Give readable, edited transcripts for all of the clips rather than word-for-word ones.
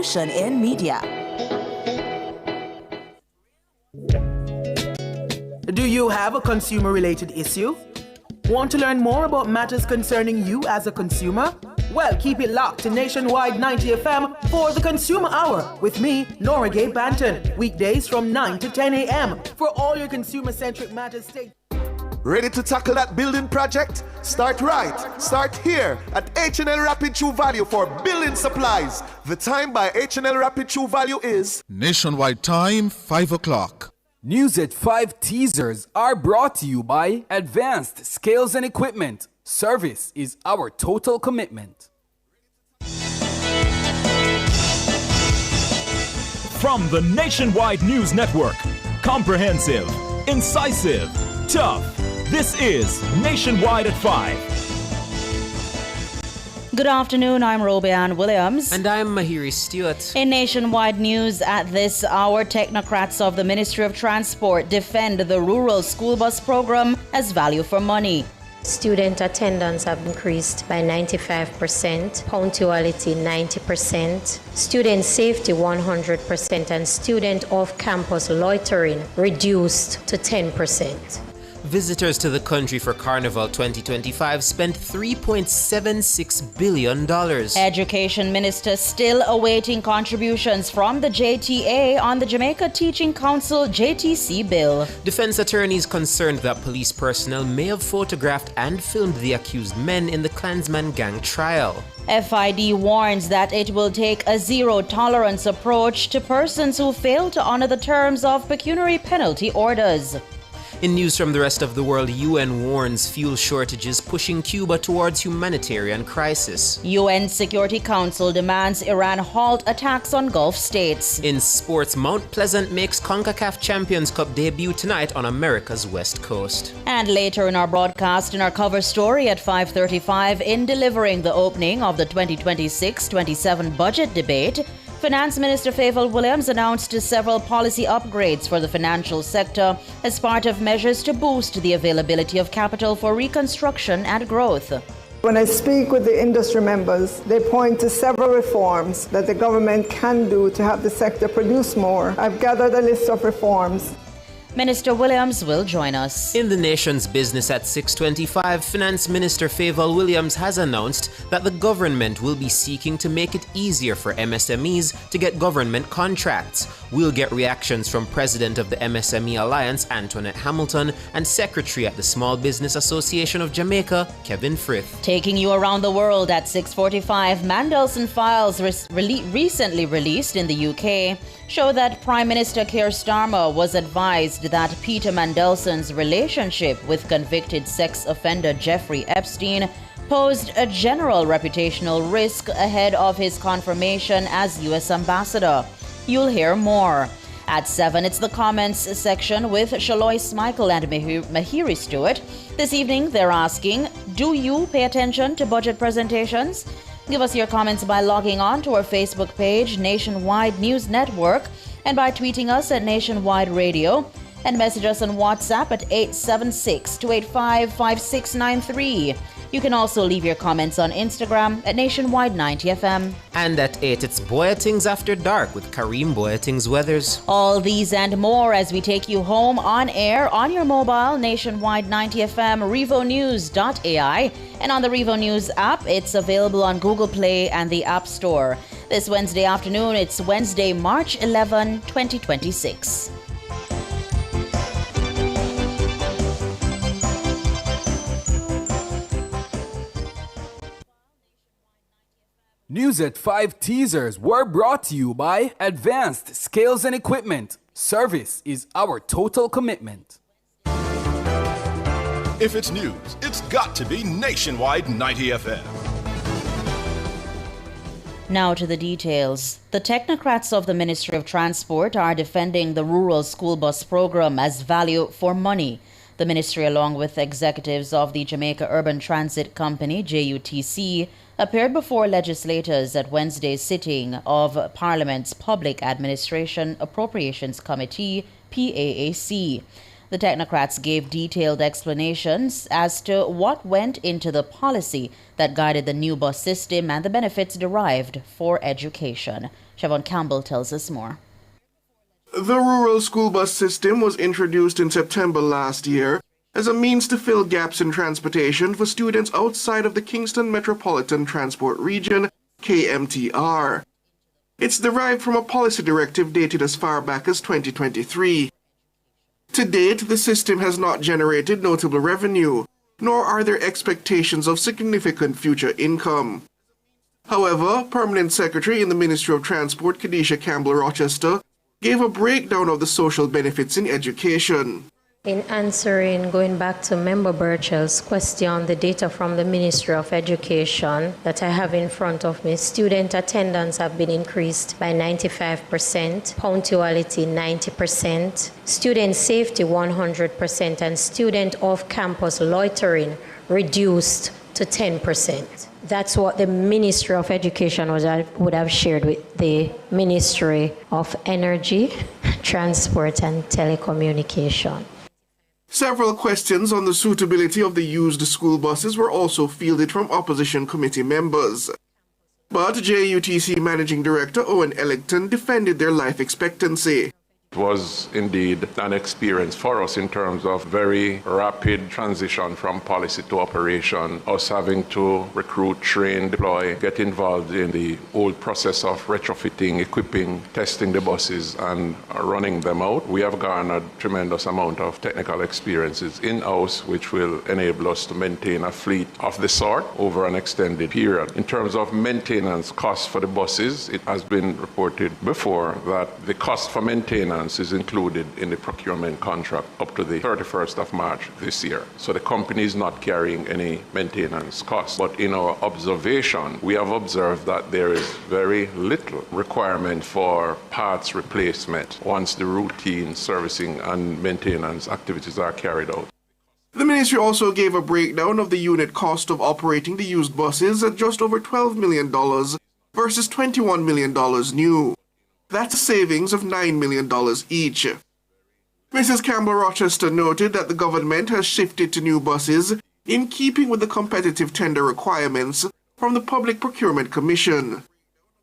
revolution in media. Do you have a consumer-related issue? Want to learn more about matters concerning you as a consumer? Well, keep it locked to Nationwide 90 FM for the Consumer Hour with me, Nora Gay Banton. Weekdays from 9 to 10 a.m. for all your consumer-centric matters. Ready to tackle that building project? Start right. Start here at H&L Rapid True Value for building supplies. The time by H&L Rapid True Value is Nationwide time, 5 o'clock. News at 5 teasers are brought to you by Advanced Scales and Equipment. Service is our total commitment. From the Nationwide News Network, comprehensive, incisive, tough. This is Nationwide at 5. Good afternoon, I'm Robianne Williams. And I'm Mahiri Stewart. In Nationwide News at this hour, technocrats of the Ministry of Transport defend the rural school bus program as value for money. Student attendance have increased by 95%, punctuality 90%, student safety 100%, and student off-campus loitering reduced to 10%. Visitors to the country for Carnival 2025 spent $3.76 billion. Education Minister still awaiting contributions from the JTA on the Jamaica Teaching Council JTC bill. Defense attorneys concerned that police personnel may have photographed and filmed the accused men in the Klansman gang trial. FID warns that it will take a zero-tolerance approach to persons who fail to honor the terms of pecuniary penalty orders. In news from the rest of the world, UN warns fuel shortages pushing Cuba towards humanitarian crisis. UN Security Council demands Iran halt attacks on Gulf states. In sports, Mount Pleasant makes CONCACAF Champions Cup debut tonight on America's West Coast. And later in our broadcast, in our cover story at 5:35, in delivering the opening of the 2026-27 budget debate, Finance Minister Fayval Williams announced several policy upgrades for the financial sector as part of measures to boost the availability of capital for reconstruction and growth. When I speak with the industry members, they point to several reforms that the government can do to have the sector produce more. I've gathered a list of reforms. Minister Williams will join us. In the nation's business at 6:25, Finance Minister Fayval Williams has announced that the government will be seeking to make it easier for MSMEs to get government contracts. We'll get reactions from President of the MSME Alliance, Antoinette Hamilton, and Secretary at the Small Business Association of Jamaica, Kevin Frith. Taking you around the world at 6:45, Mandelson files recently released in the UK show that Prime Minister Keir Starmer was advised that Peter Mandelson's relationship with convicted sex offender Jeffrey Epstein posed a general reputational risk ahead of his confirmation as U.S. ambassador. You'll hear more. At 7, it's the comments section with Shalois Michael and Mahiri Stewart. This evening, they're asking, do you pay attention to budget presentations? Give us your comments by logging on to our Facebook page, Nationwide News Network, and by tweeting us at Nationwide Radio, and message us on WhatsApp at 876-285-5693. You can also leave your comments on Instagram at Nationwide 90 FM. And at 8, it's Boyatings After Dark with Kareem Boyatings Weathers. All these and more as we take you home on air on your mobile, Nationwide 90 FM, RevoNews.ai, and on the Revo News app. It's available on Google Play and the App Store. This Wednesday afternoon, it's Wednesday, March 11, 2026. News at 5 teasers were brought to you by Advanced Scales and Equipment. Service is our total commitment. If it's news, it's got to be Nationwide 90 FM. Now to the details. The technocrats of the Ministry of Transport are defending the rural school bus program as value for money. The ministry, along with executives of the Jamaica Urban Transit Company, JUTC, appeared before legislators at Wednesday's sitting of Parliament's Public Administration Appropriations Committee, PAAC. The technocrats gave detailed explanations as to what went into the policy that guided the new bus system and the benefits derived for education. Siobhan Campbell tells us more. The rural school bus system was introduced in September last year as a means to fill gaps in transportation for students outside of the Kingston Metropolitan Transport Region, KMTR. It's derived from a policy directive dated as far back as 2023. To date, the system has not generated notable revenue, nor are there expectations of significant future income. However, Permanent Secretary in the Ministry of Transport, Kadisha Campbell Rochester, gave a breakdown of the social benefits in education. In answering, going back to Member Burchell's question, the data from the Ministry of Education that I have in front of me, student attendance have been increased by 95%, punctuality 90%, student safety 100%, and student off-campus loitering reduced to 10%. That's what the Ministry of Education would have shared with the Ministry of Energy, Transport, and Telecommunication. Several questions on the suitability of the used school buses were also fielded from opposition committee members. But JUTC Managing Director Owen Ellington defended their life expectancy. It was indeed an experience for us in terms of very rapid transition from policy to operation, us having to recruit, train, deploy, get involved in the old process of retrofitting, equipping, testing the buses and running them out. We have garnered a tremendous amount of technical experiences in-house, which will enable us to maintain a fleet of the sort over an extended period. In terms of maintenance costs for the buses, it has been reported before that the cost for maintenance is included in the procurement contract up to the 31st of March this year. So the company is not carrying any maintenance costs. But in our observation, we have observed that there is very little requirement for parts replacement once the routine servicing and maintenance activities are carried out. The ministry also gave a breakdown of the unit cost of operating the used buses at just over $12 million versus $21 million new. That's a savings of $9 million each. Mrs. Campbell Rochester noted that the government has shifted to new buses in keeping with the competitive tender requirements from the Public Procurement Commission.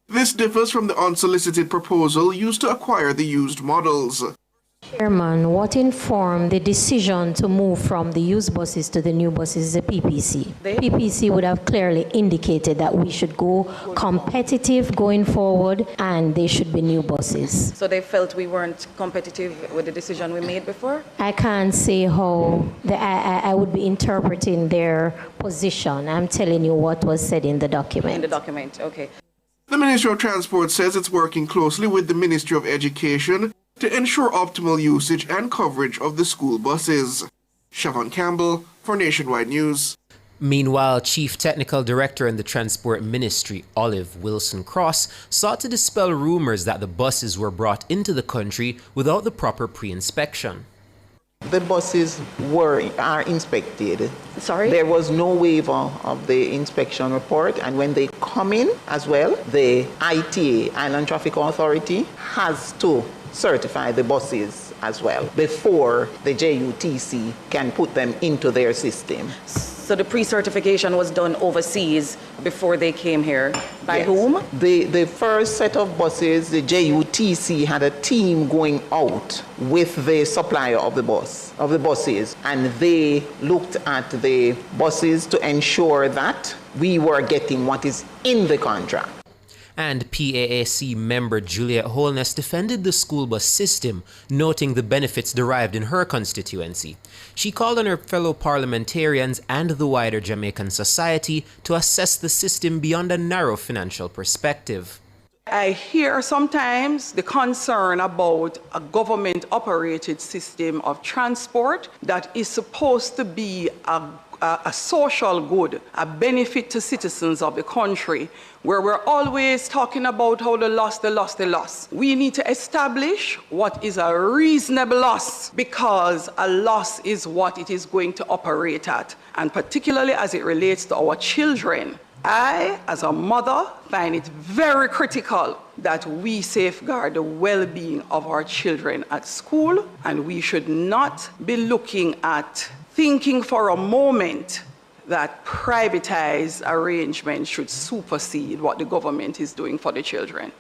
This differs from the unsolicited proposal used to acquire the used models. Chairman, what informed the decision to move from the used buses to the new buses? The PPC. The PPC would have clearly indicated that we should go competitive going forward and they should be new buses. So they felt we weren't competitive with the decision we made before? I can't say how I would be interpreting their position. I'm telling you what was said in the document. In the document, okay. The Ministry of Transport says it's working closely with the Ministry of Education to ensure optimal usage and coverage of the school buses. Siobhan Campbell for Nationwide News. Meanwhile, Chief Technical Director in the Transport Ministry, Olive Wilson Cross, sought to dispel rumors that the buses were brought into the country without the proper pre-inspection. The buses are inspected. Sorry? There was no waiver of the inspection report, and when they come in as well, the ITA, Island Traffic Authority, has to certify the buses as well before the JUTC can put them into their system. So the pre-certification was done overseas before they came here. By Yes. whom? The first set of buses, the JUTC had a team going out with the supplier of the buses, and they looked at the buses to ensure that we were getting what is in the contract. And PAAC member Juliet Holness defended the school bus system, noting the benefits derived in her constituency. She called on her fellow parliamentarians and the wider Jamaican society to assess the system beyond a narrow financial perspective. I hear sometimes the concern about a government-operated system of transport that is supposed to be a social good, a benefit to citizens of the country, where we're always talking about how the loss. We need to establish what is a reasonable loss, because a loss is what it is going to operate at, and particularly as it relates to our children. I, as a mother, find it very critical that we safeguard the well-being of our children at school, and we should not be looking at thinking for a moment that privatized arrangements should supersede what the government is doing for the children.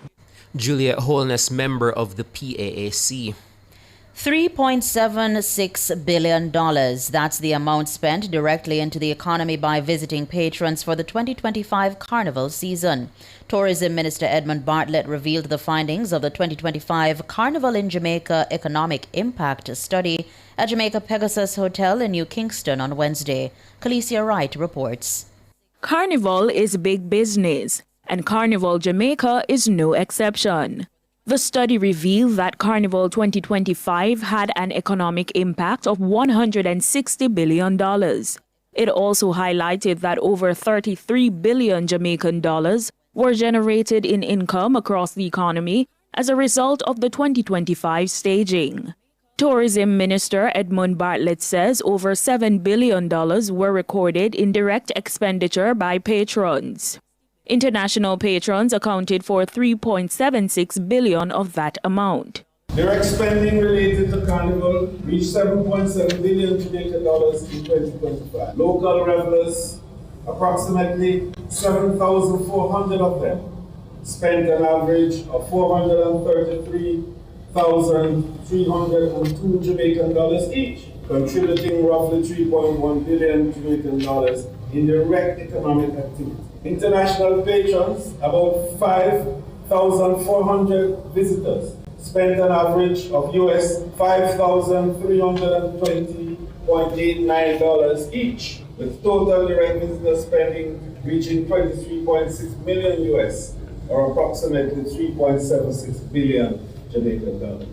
Juliet Holness, member of the PAAC. $3.76 billion. That's the amount spent directly into the economy by visiting patrons for the 2025 Carnival season. Tourism Minister Edmund Bartlett revealed the findings of the 2025 Carnival in Jamaica Economic Impact Study at Jamaica Pegasus Hotel in New Kingston on Wednesday. Khalesia Wright reports. Carnival is big business, and Carnival Jamaica is no exception. The study revealed that Carnival 2025 had an economic impact of $160 billion. It also highlighted that over 33 billion Jamaican dollars were generated in income across the economy as a result of the 2025 staging. Tourism Minister Edmund Bartlett says over $7 billion were recorded in direct expenditure by patrons. International patrons accounted for $3.76 billion of that amount. Direct spending related to Carnival reached $7.7 billion Jamaican dollars in 2025. Local revelers, approximately 7,400 of them, spent an average of $433,302 Jamaican dollars each, contributing roughly $3.1 billion Jamaican dollars in direct economic activity. International patrons, about 5,400 visitors, spent an average of US $5,320.89 each, with total direct visitor spending reaching 23.6 million US, or approximately 3.76 billion Jamaican dollars.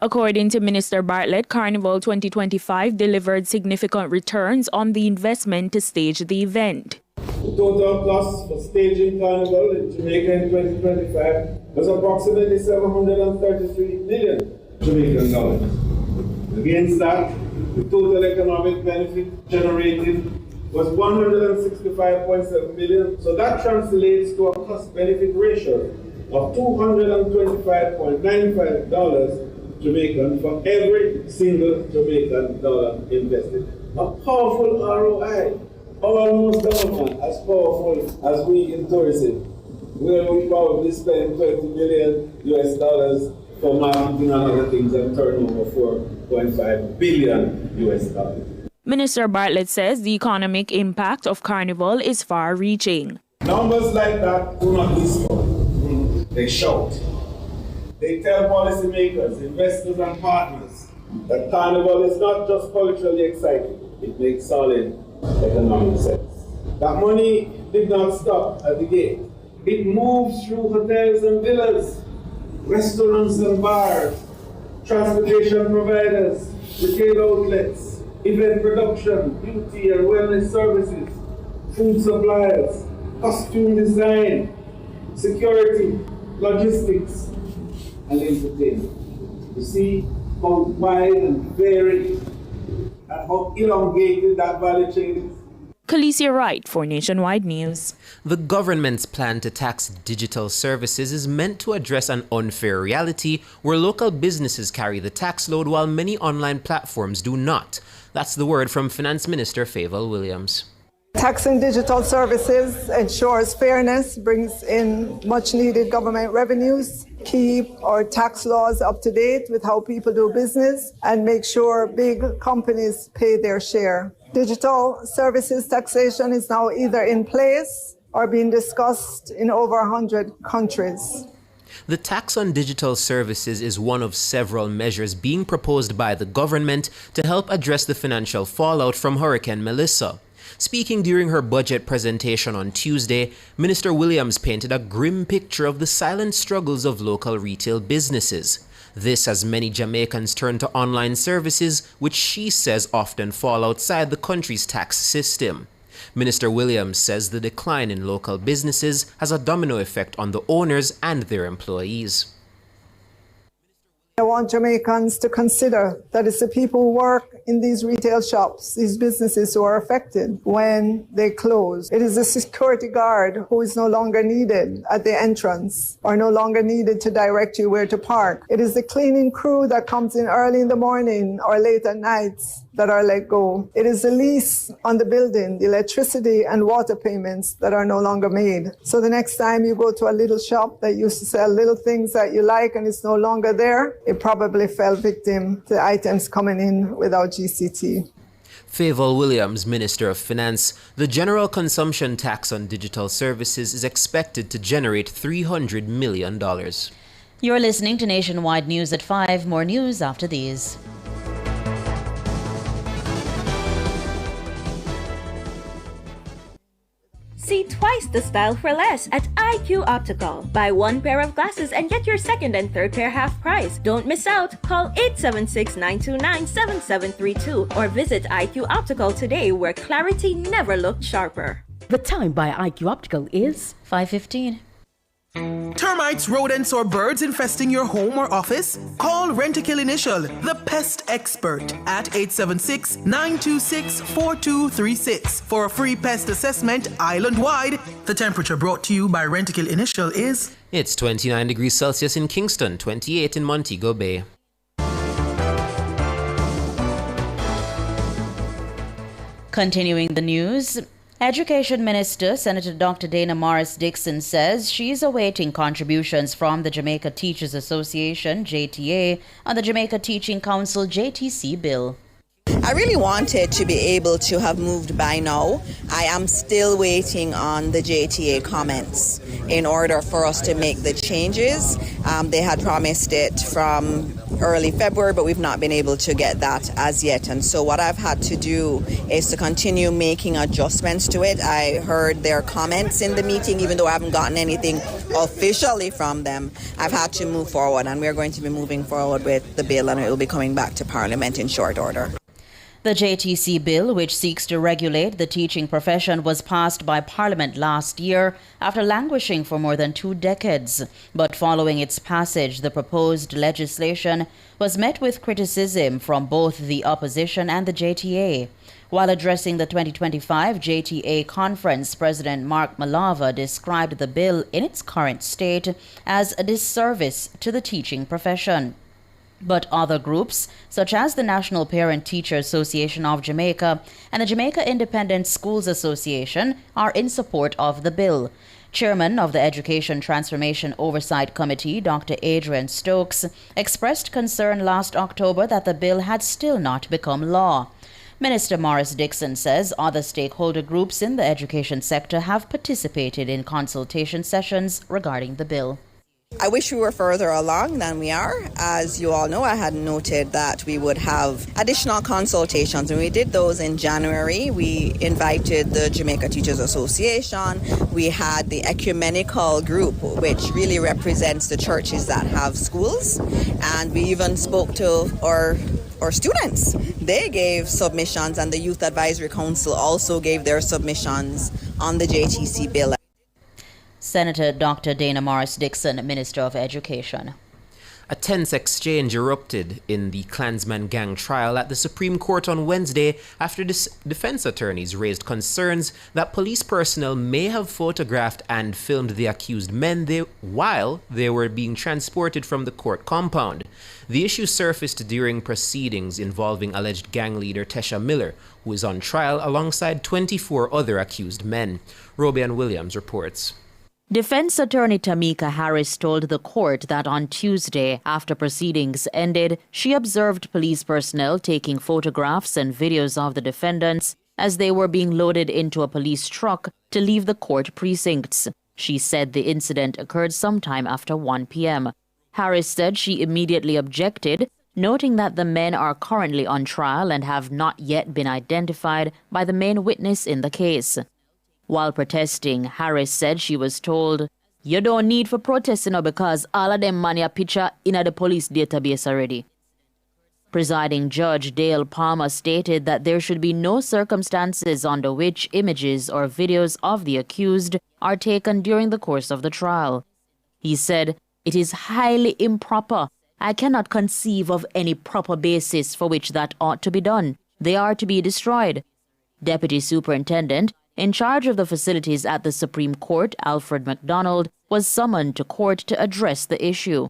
According to Minister Bartlett, Carnival 2025 delivered significant returns on the investment to stage the event. The total cost for staging Carnival in Jamaica in 2025 was approximately 733 million Jamaican dollars. Against that, the total economic benefit generated was 165.7 million. So that translates to a cost-benefit ratio of $225.95 Jamaican for every single Jamaican dollar invested. A powerful ROI. Almost government as powerful as we in tourism, where we probably spend $20 million US for marketing and other things and turnover $4.5 billion US. Minister Bartlett says the economic impact of Carnival is far-reaching. Numbers like that do not whisper, they shout. They tell policymakers, investors and partners that Carnival is not just culturally exciting, it makes solid economic sense. That money did not stop at the gate. It moves through hotels and villas, restaurants and bars, transportation providers, retail outlets, event production, beauty and wellness services, food suppliers, costume design, security, logistics, and entertainment. You see how wide and varied and how elongated that value chain is. Khalesia Wright for Nationwide News. The government's plan to tax digital services is meant to address an unfair reality where local businesses carry the tax load while many online platforms do not. That's the word from Finance Minister Favour Williams. Taxing digital services ensures fairness, brings in much needed government revenues, keep our tax laws up to date with how people do business, and make sure big companies pay their share. Digital services taxation is now either in place or being discussed in over 100 countries. The tax on digital services is one of several measures being proposed by the government to help address the financial fallout from Hurricane Melissa. Speaking during her budget presentation on Tuesday, Minister Williams painted a grim picture of the silent struggles of local retail businesses. This as many Jamaicans turn to online services, which she says often fall outside the country's tax system. Minister Williams says the decline in local businesses has a domino effect on the owners and their employees. I want Jamaicans to consider that it's the people who work in these retail shops, these businesses who are affected when they close. It is the security guard who is no longer needed at the entrance or no longer needed to direct you where to park. It is the cleaning crew that comes in early in the morning or late at nights that are let go. It is the lease on the building, the electricity and water payments that are no longer made. So the next time you go to a little shop that used to sell little things that you like and it's no longer there, it probably fell victim to items coming in without GCT. Favour Williams, Minister of Finance, the general consumption tax on digital services is expected to generate $300 million. You're listening to Nationwide News at 5. More news after these. See twice the style for less at IQ Optical. Buy one pair of glasses and get your second and third pair half price. Don't miss out. Call 876-929-7732 or visit IQ Optical today, where clarity never looked sharper. The time by IQ Optical is 5:15. Termites, rodents, or birds infesting your home or office? Call Rentokil Initial, the pest expert, at 876-926-4236 for a free pest assessment island-wide. The temperature brought to you by Rentokil Initial is... It's 29 degrees Celsius in Kingston, 28 in Montego Bay. Continuing the news, Education Minister Senator Dr. Dana Morris Dixon says she's awaiting contributions from the Jamaica Teachers Association, JTA, on the Jamaica Teaching Council, JTC bill. I really wanted to be able to have moved by now. I am still waiting on the JTA comments in order for us to make the changes. They had promised it from early February, but we've not been able to get that as yet. And so what I've had to do is to continue making adjustments to it. I heard their comments in the meeting, even though I haven't gotten anything officially from them. I've had to move forward, and we're going to be moving forward with the bill, and it will be coming back to Parliament in short order. The JTC bill, which seeks to regulate the teaching profession, was passed by Parliament last year after languishing for more than 2 decades. But following its passage, the proposed legislation was met with criticism from both the opposition and the JTA. While addressing the 2025 JTA conference, President Mark Malava described the bill in its current state as a disservice to the teaching profession. But other groups, such as the National Parent-Teacher Association of Jamaica and the Jamaica Independent Schools Association, are in support of the bill. Chairman of the Education Transformation Oversight Committee, Dr. Adrian Stokes, expressed concern last October that the bill had still not become law. Minister Morris Dixon says other stakeholder groups in the education sector have participated in consultation sessions regarding the bill. I wish we were further along than we are. As you all know, I had noted that we would have additional consultations, and we did those in January. We invited the Jamaica Teachers Association. We had the ecumenical group, which really represents the churches that have schools, and we even spoke to our students. They gave submissions, and the Youth Advisory Council also gave their submissions on the JTC bill. Senator Dr. Dana Morris Dixon, Minister of Education. A tense exchange erupted in the Klansman gang trial at the Supreme Court on Wednesday after defense attorneys raised concerns that police personnel may have photographed and filmed the accused men while they were being transported from the court compound. The issue surfaced during proceedings involving alleged gang leader Tesha Miller, who is on trial alongside 24 other accused men. Robian Williams reports. Defense attorney Tamika Harris told the court that on Tuesday, after proceedings ended, she observed police personnel taking photographs and videos of the defendants as they were being loaded into a police truck to leave the court precincts. She said the incident occurred sometime after 1 p.m. Harris said she immediately objected, noting that the men are currently on trial and have not yet been identified by the main witness in the case. While protesting, Harris said she was told, "You don't need for protesting now because all of them money a picture in the police database already." Presiding Judge Dale Palmer stated that there should be no circumstances under which images or videos of the accused are taken during the course of the trial. He said, "It is highly improper I cannot conceive of any proper basis for which that ought to be done. They are to be destroyed. Deputy Superintendent in charge of the facilities at the Supreme Court, Alfred MacDonald, was summoned to court to address the issue.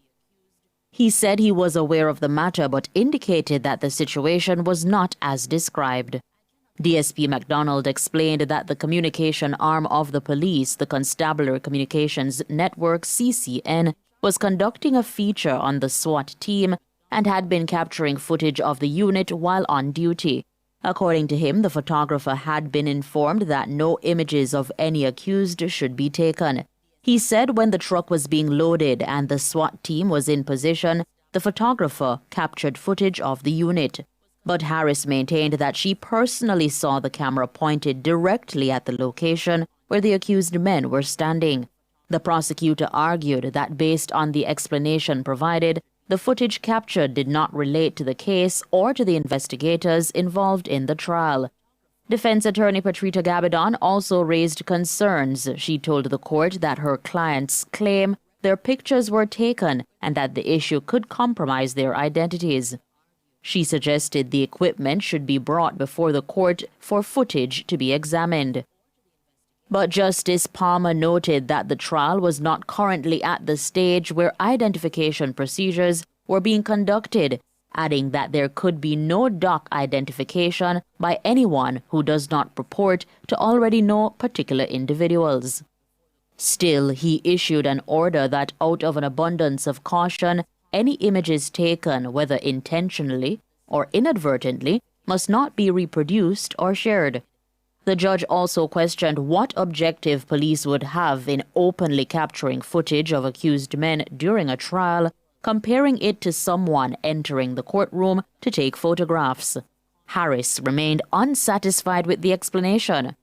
He said he was aware of the matter but indicated that the situation was not as described. DSP MacDonald explained that the communication arm of the police, the Constabulary Communications Network, CCN, was conducting a feature on the SWAT team and had been capturing footage of the unit while on duty. According to him, the photographer had been informed that no images of any accused should be taken. He said when the truck was being loaded and the SWAT team was in position, the photographer captured footage of the unit. But Harris maintained that she personally saw the camera pointed directly at the location where the accused men were standing. The prosecutor argued that based on the explanation provided, the footage captured did not relate to the case or to the investigators involved in the trial. Defense attorney Patrita Gabidon also raised concerns. She told the court that her clients claim their pictures were taken and that the issue could compromise their identities. She suggested the equipment should be brought before the court for footage to be examined. But Justice Palmer noted that the trial was not currently at the stage where identification procedures were being conducted, adding that there could be no doc identification by anyone who does not purport to already know particular individuals. Still, he issued an order that out of an abundance of caution, any images taken, whether intentionally or inadvertently, must not be reproduced or shared. The judge also questioned what objective police would have in openly capturing footage of accused men during a trial, comparing it to someone entering the courtroom to take photographs. Harris remained unsatisfied with the explanation.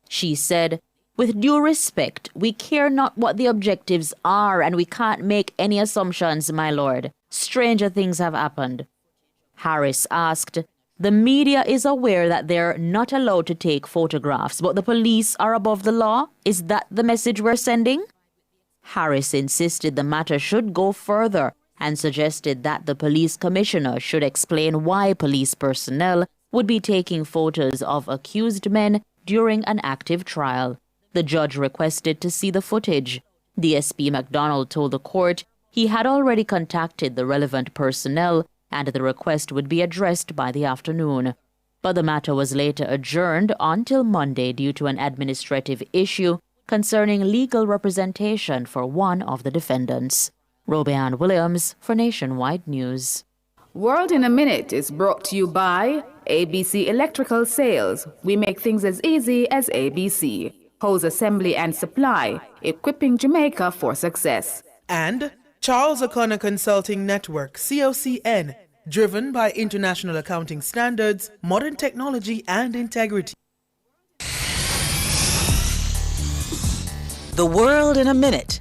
She said, "With due respect, we care not what the objectives are and we can't make any assumptions, my lord. Stranger things have happened." Harris asked, "The media is aware that they're not allowed to take photographs, but the police are above the law? Is that the message we're sending?" Harris insisted the matter should go further and suggested that the police commissioner should explain why police personnel would be taking photos of accused men during an active trial. The judge requested to see the footage. DSP MacDonald told the court he had already contacted the relevant personnel and the request would be addressed by the afternoon. But the matter was later adjourned until Monday due to an administrative issue concerning legal representation for one of the defendants. Robeanne Williams for Nationwide News. World in a Minute is brought to you by ABC Electrical Sales. We make things as easy as ABC. Hose assembly and supply, equipping Jamaica for success. And Charles O'Connor Consulting Network, COCN, driven by international accounting standards, modern technology, and integrity. The World in a Minute.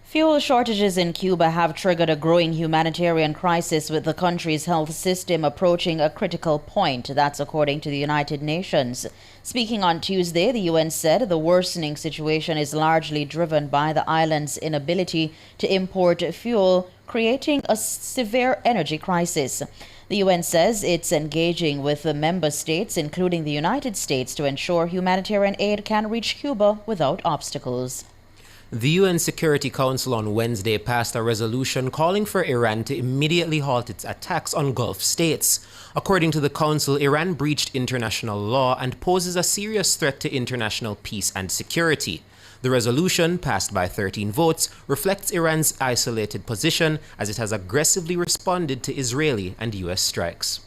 Fuel shortages in Cuba have triggered a growing humanitarian crisis, with the country's health system approaching a critical point. That's according to the United Nations. Speaking on Tuesday, the UN said the worsening situation is largely driven by the island's inability to import fuel, creating a severe energy crisis. The UN says it's engaging with the member states, including the United States, to ensure humanitarian aid can reach Cuba without obstacles. The UN Security Council on Wednesday passed a resolution calling for Iran to immediately halt its attacks on Gulf states. According to the Council, Iran breached international law and poses a serious threat to international peace and security. The resolution, passed by 13 votes, reflects Iran's isolated position as it has aggressively responded to Israeli and US strikes.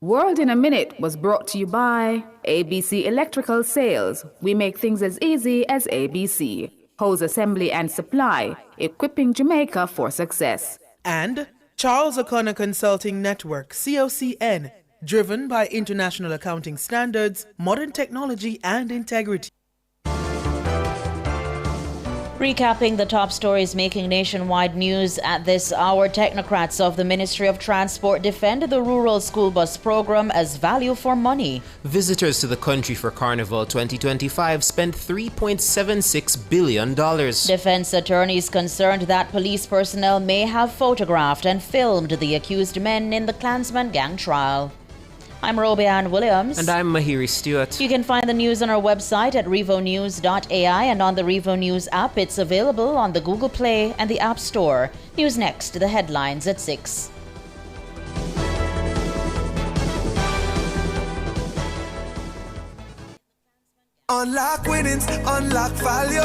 World in a Minute was brought to you by ABC Electrical Sales. We make things as easy as ABC. Hose assembly and supply, equipping Jamaica for success. And Charles O'Connor Consulting Network, COCN, driven by international accounting standards, modern technology, and integrity. Recapping the top stories making nationwide news at this hour, technocrats of the Ministry of Transport defend the rural school bus program as value for money. Visitors to the country for Carnival 2025 spent $3.76 billion. Defense attorneys concerned that police personnel may have photographed and filmed the accused men in the Klansman gang trial. I'm Robianne Williams. And I'm Mahiri Stewart. You can find the news on our website at revonews.ai and on the Revo News app. It's available on the Google Play and the App Store. News next, the headlines at 6. Unlock winnings, unlock value,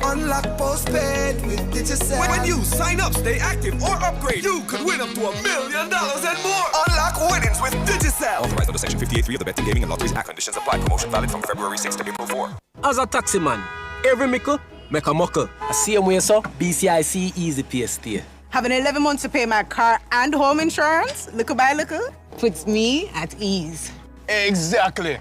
unlock postpaid with Digicel. When you sign up, stay active or upgrade, you could win up to $1 million and more. Unlock winnings with Digicel. Authorized under Section 58.3 of the Betting, Gaming and Lotteries Act. Conditions apply. Promotion valid from February 6 to April 4. As a taxi man, every mickle make a muckle. I see him way so, BCIC easy pay stay. Having 11 months to pay my car and home insurance, little by little, puts me at ease. Exactly.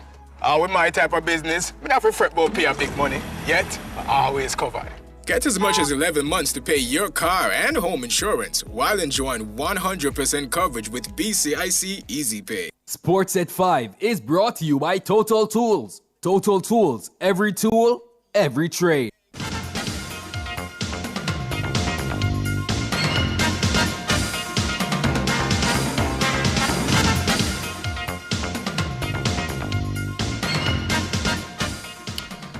With my type of business, I don't have to fret about pay a big money. Yet, I always covered. Get as much as 11 months to pay your car and home insurance while enjoying 100% coverage with BCIC Easy Pay. Sports at 5 is brought to you by Total Tools. Total Tools, every tool, every trade.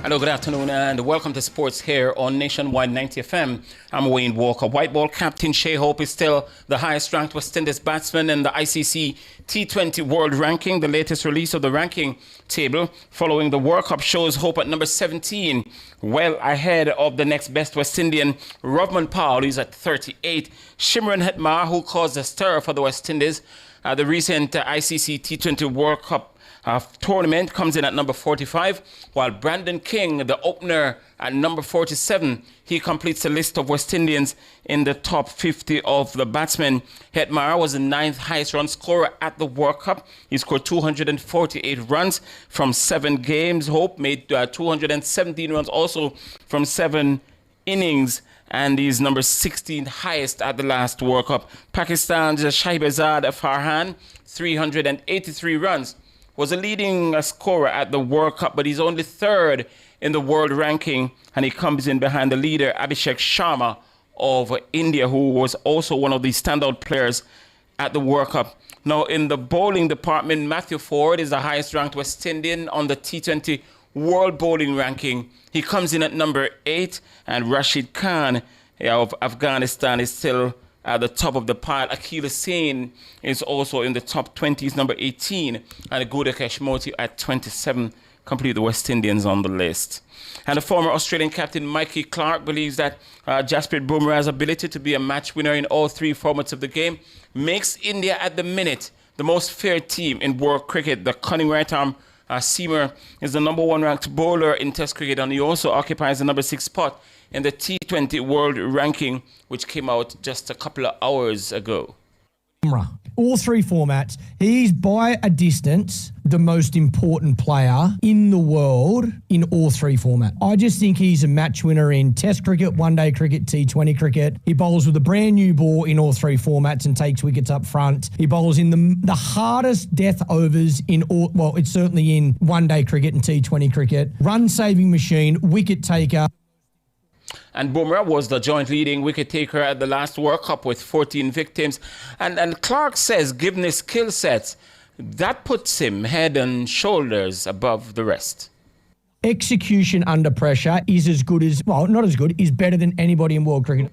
Hello, good afternoon, and welcome to Sports here on Nationwide 90 FM. I'm Wayne Walker. White ball captain Shea Hope is still the highest-ranked West Indies batsman in the ICC T20 World Ranking. The latest release of the ranking table following the World Cup shows Hope at number 17, well ahead of the next best West Indian, Rovman Powell, who's at 38. Shimron Hetmar, who caused a stir for the West Indies, the recent ICC T20 World Cup tournament, comes in at number 45, while Brandon King, the opener, at number 47. He completes the list of West Indians in the top 50 of the batsmen. Hetmar was the 9th highest run scorer at the World Cup. He scored 248 runs from 7 games. Hope made 217 runs also from 7 innings, and he's number 16th highest at the last World Cup. Pakistan's Shahbazad Farhan, 383 runs, was a leading scorer at the World Cup, but he's only 3rd in the world ranking, and he comes in behind the leader, Abhishek Sharma of India, who was also one of the standout players at the World Cup. Now, in the bowling department, Matthew Ford is the highest-ranked West Indian on the T20 World Bowling Ranking. He comes in at number 8, and Rashid Khan of Afghanistan is still at the top of the pile. Akhil Hussain is also in the top 20, he's number 18, and Gudakesh Moti at 27 complete the West Indians on the list. And the former Australian captain Mikey Clark believes that Jasprit Bumrah's ability to be a match winner in all 3 formats of the game makes India at the minute the most fair team in world cricket. The cunning right-arm seamer is the number 1 ranked bowler in Test cricket, and he also occupies the number 6 spot in the T20 World Ranking, which came out just a couple of hours ago. All 3 formats. He's by a distance the most important player in the world in all 3 formats. I just think he's a match winner in Test cricket, one-day cricket, T20 cricket. He bowls with a brand new ball in all 3 formats and takes wickets up front. He bowls in the hardest death overs in all, well, it's certainly in one-day cricket and T20 cricket. Run-saving machine, wicket taker. And Bumrah was the joint leading wicket taker at the last World Cup with 14 victims. And Clark says, given his skill sets, that puts him head and shoulders above the rest. Execution under pressure is as good as, well, not as good, is better than anybody in world cricket.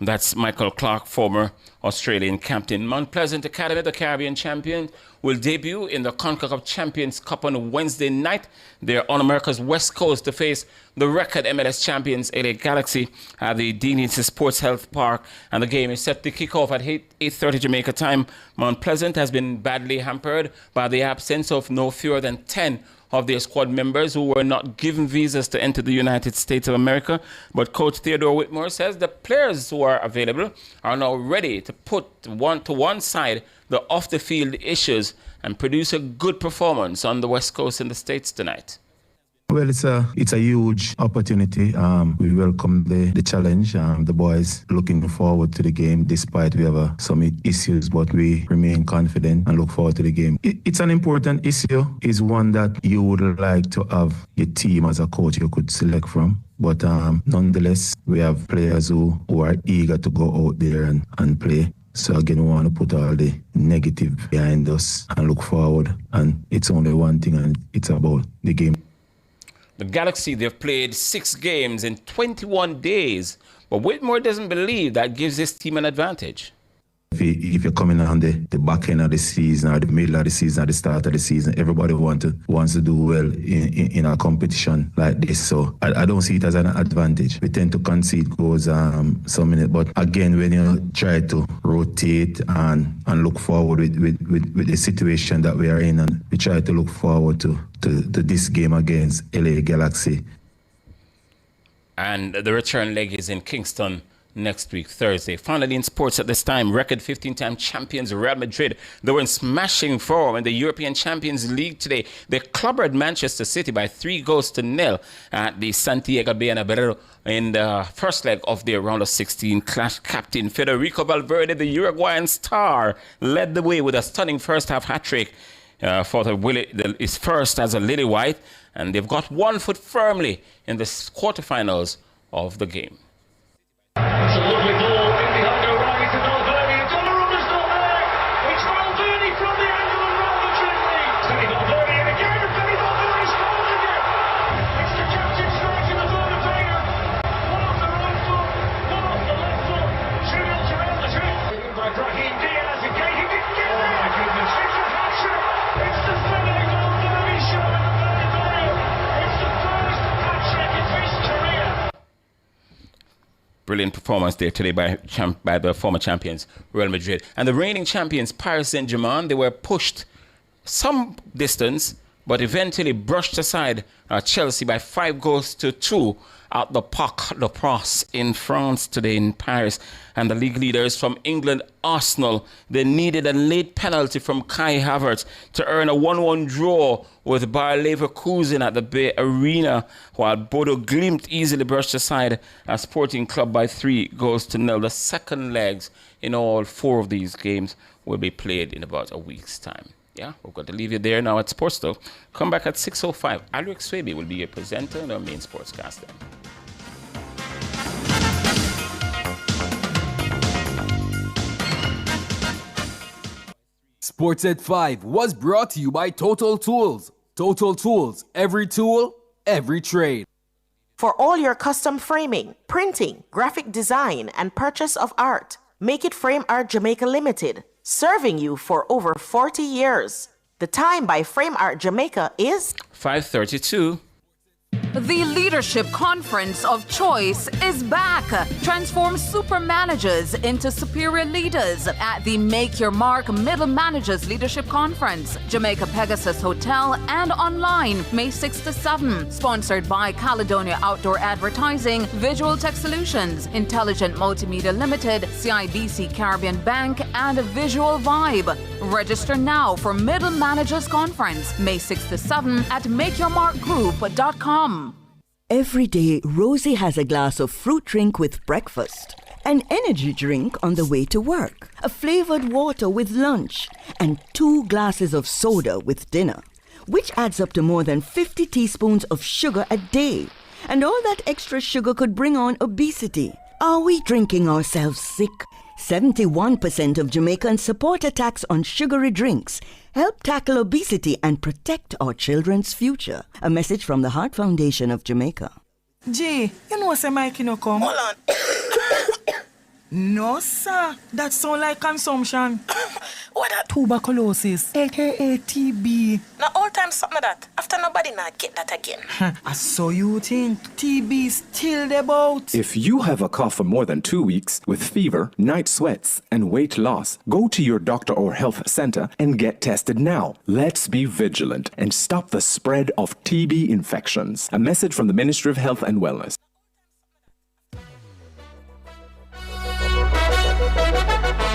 That's Michael Clark, former Australian captain. Mount Pleasant Academy, the Caribbean champion, will debut in the CONCACAF Champions Cup on Wednesday night. They're on America's West Coast to face the record MLS champions LA Galaxy at the Dean Eaton Sports Health Park, and the game is set to kick off at 8:30 Jamaica time. Mount Pleasant has been badly hampered by the absence of no fewer than 10 of their squad members who were not given visas to enter the United States of America. But Coach Theodore Whitmore says the players who are available are now ready to put to one side the off-the-field issues and produce a good performance on the West Coast in the States tonight. Well, it's a huge opportunity. We welcome the challenge. The boys looking forward to the game, despite we have some issues, but we remain confident and look forward to the game. It's an important issue. It's one that you would like to have your team as a coach you could select from. But nonetheless, we have players who are eager to go out there and play. So again, we want to put all the negative behind us and look forward. And it's only one thing, and it's about the game. The Galaxy, they've played 6 games in 21 days, but Whitmore doesn't believe that gives this team an advantage. If you're coming on the back end of the season or the middle of the season or the start of the season, everybody wants to do well in a competition like this. So I don't see it as an advantage. We tend to concede goals some minutes, but again, when you try to rotate and look forward with the situation that we are in, and we try to look forward to this game against LA Galaxy. And the return leg is in Kingston next week, Thursday. Finally, in sports at this time, record 15-time champions Real Madrid. They were in smashing form in the European Champions League today. They clobbered Manchester City by 3-0 at the Santiago Bernabeu in the first leg of their round of 16 clash. Captain Federico Valverde, the Uruguayan star, led the way with a stunning first-half hat-trick for his first as a Lily White, and they've got one foot firmly in the quarterfinals of the game. It's a lovely ball in behind O'Reilly to Valverde, and Donnarumma's not there. It's Valverde from the angle of Real Madrid lead. Danny Valverde in again, and Danny Valverde scores again. It's the captain striking the Bernabeu. One off the right foot, one off the left foot. 2-0 to Real Madrid. By Brahim Diaz again, he didn't get there. Oh my goodness. It's a hat-trick. It's the Danny Valverde show at the Bernabeu. It's the first hat-trick of his career. Brilliant performance there today by the former champions, Real Madrid. And the reigning champions, Paris Saint-Germain, they were pushed some distance, but eventually brushed aside Chelsea by 5-2 at the Parc des Princes in France today in Paris. And the league leaders from England, Arsenal, they needed a late penalty from Kai Havertz to earn a 1-1 draw with Bayer Leverkusen at the Bay Arena, while Bodo Glimt easily brushed aside a Sporting Club by 3-0. The second legs in all 4 of these games will be played in about a week's time. Yeah, we've got to leave you there now at Sports Talk. Come back at 6:05. Alric Swaby will be your presenter and our main sportscaster. Sports at 5 was brought to you by Total Tools. Total Tools, every tool, every trade. For all your custom framing, printing, graphic design, and purchase of art, Make It Frame Art Jamaica Limited, serving you for over 40 years. The time by Frame Art Jamaica is 5:32. The Leadership Conference of Choice is back. Transform super managers into superior leaders at the Make Your Mark Middle Managers Leadership Conference, Jamaica Pegasus Hotel and online, May 6 to 7. Sponsored by Caledonia Outdoor Advertising, Visual Tech Solutions, Intelligent Multimedia Limited, CIBC Caribbean Bank, and Visual Vibe. Register now for Middle Managers Conference, May 6 to 7 at makeyourmarkgroup.com. Every day, Rosie has a glass of fruit drink with breakfast, an energy drink on the way to work, a flavored water with lunch, and 2 glasses of soda with dinner, which adds up to more than 50 teaspoons of sugar a day. And all that extra sugar could bring on obesity. Are we drinking ourselves sick? 71% of Jamaicans support attacks on sugary drinks. Help tackle obesity and protect our children's future. A message from the Heart Foundation of Jamaica. Gee, you know say Mikey no come? Hold on. No, sir. That sound like consumption. What that? Tuberculosis, aka TB. Now all time something like that. After nobody now get that again. So you think TB still about? If you have a cough for more than 2 weeks with fever, night sweats, and weight loss, go to your doctor or health center and get tested now. Let's be vigilant and stop the spread of TB infections. A message from the Ministry of Health and Wellness.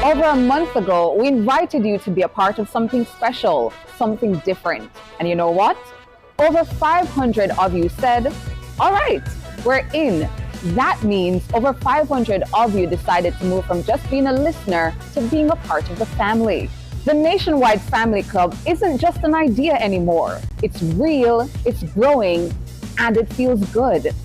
Over a month ago, we invited you to be a part of something special, something different. And you know what? over 500 of you said, all right, we're in. That means over 500 of you decided to move from just being a listener to being a part of the family. The Nationwide Family Club isn't just an idea anymore. It's real, it's growing, and it feels good.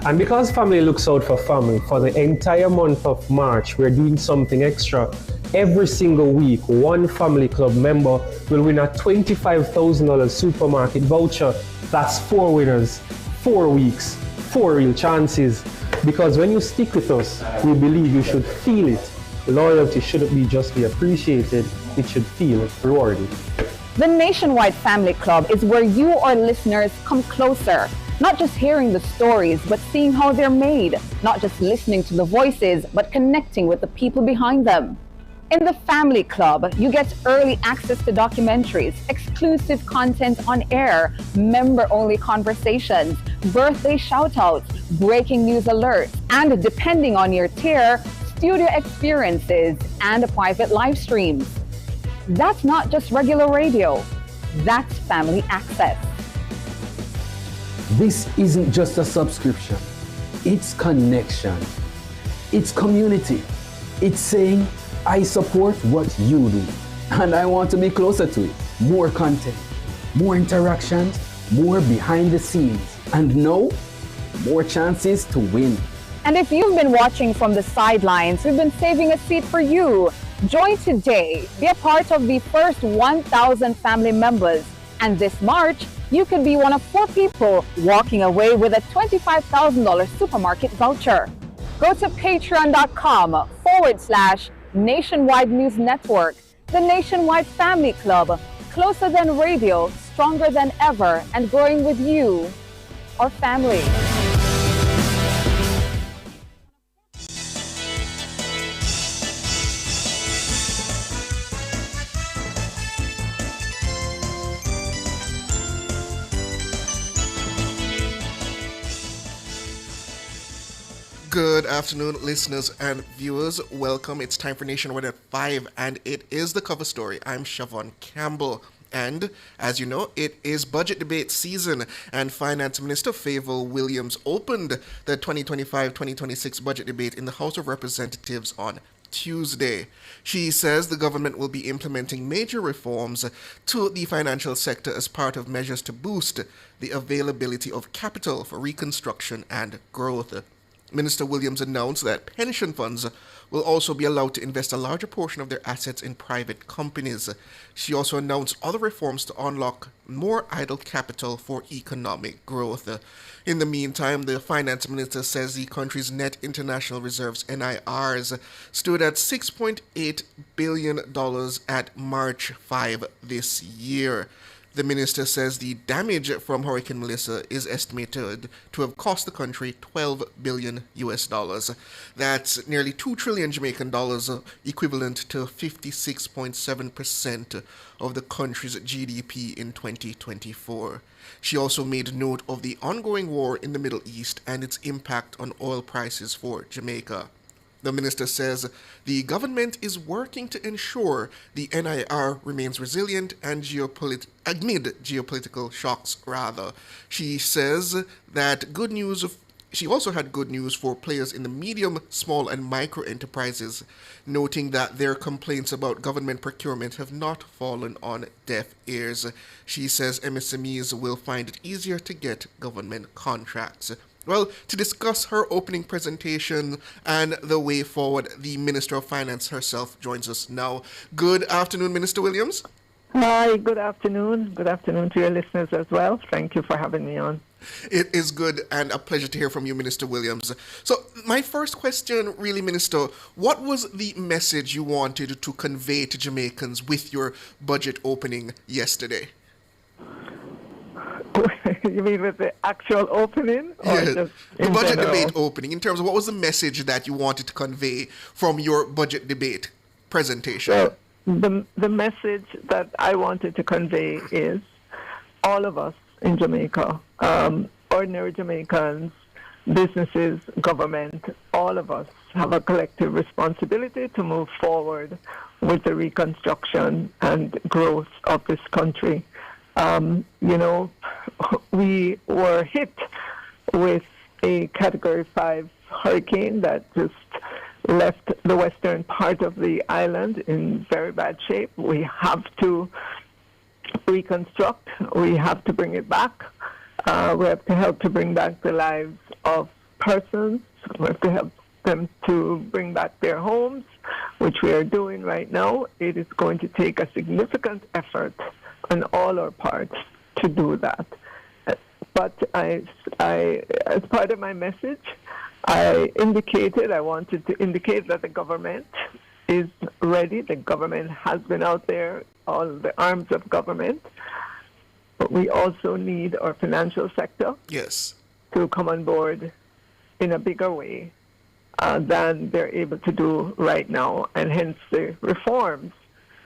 And because family looks out for family, for the entire month of March, we're doing something extra. Every single week, one family club member will win a $25,000 supermarket voucher. That's 4 winners, 4 weeks, 4 real chances. Because when you stick with us, we believe you should feel it. Loyalty shouldn't just be appreciated, it should feel rewarded. The Nationwide Family Club is where you, our listeners, come closer. Not just hearing the stories, but seeing how they're made. Not just listening to the voices, but connecting with the people behind them. In the Family Club, you get early access to documentaries, exclusive content on air, member-only conversations, birthday shout-outs, breaking news alerts, and depending on your tier, studio experiences and private live streams. That's not just regular radio, that's family access. This isn't just a subscription, it's connection, it's community, it's saying, I support what you do, and I want to be closer to it. More content, more interactions, more behind the scenes, and no, more chances to win. And if you've been watching from the sidelines, we've been saving a seat for you. Join today, be a part of the first 1,000 family members, and this March, you could be one of 4 people walking away with a $25,000 supermarket voucher. Go to patreon.com/Nationwide News Network, the Nationwide Family Club, closer than radio, stronger than ever, and growing with you, our family. Good afternoon, listeners and viewers. Welcome. It's time for Nationwide at 5, and it is the cover story. I'm Siobhan Campbell. And, as you know, it is budget debate season, and Finance Minister Favour Williams opened the 2025-2026 budget debate in the House of Representatives on Tuesday. She says the government will be implementing major reforms to the financial sector as part of measures to boost the availability of capital for reconstruction and growth. Minister Williams announced that pension funds will also be allowed to invest a larger portion of their assets in private companies. She also announced other reforms to unlock more idle capital for economic growth. In the meantime, the finance minister says the country's net international reserves, NIRs, stood at $6.8 billion at March 5 this year. The minister says the damage from Hurricane Melissa is estimated to have cost the country $12 billion. That's nearly 2 trillion Jamaican dollars, equivalent to 56.7% of the country's GDP in 2024. She also made note of the ongoing war in the Middle East and its impact on oil prices for Jamaica. The minister says the government is working to ensure the NIR remains resilient and amid geopolitical shocks, rather. She says that she also had good news for players in the medium, small, and micro enterprises, noting that their complaints about government procurement have not fallen on deaf ears. She says MSMEs will find it easier to get government contracts. Well, to discuss her opening presentation and the way forward, the Minister of Finance herself joins us now. Good afternoon, Minister Williams. Hi, good afternoon. Good afternoon to your listeners as well. Thank you for having me on. It is good and a pleasure to hear from you, Minister Williams. So my first question, really, Minister, what was the message you wanted to convey to Jamaicans with your budget opening yesterday? You mean with the actual opening? Or Yeah, just the budget general? debate opening. In terms of what was the message that you wanted to convey from your budget debate presentation? Well, the message that I wanted to convey is all of us in Jamaica, ordinary Jamaicans, businesses, government, all of us have a collective responsibility to move forward with the reconstruction and growth of this country. We were hit with a Category 5 hurricane that just left the western part of the island in very bad shape. We have to reconstruct. We have to bring it back. We have to help to bring back the lives of persons. We have to help them to bring back their homes, which we are doing right now. It is going to take a significant effort on all our parts to do that. But as part of my message, I wanted to indicate that the government is ready. The government has been out there, all the arms of government. But we also need our financial sector to come on board in a bigger way than they're able to do right now. And hence the reforms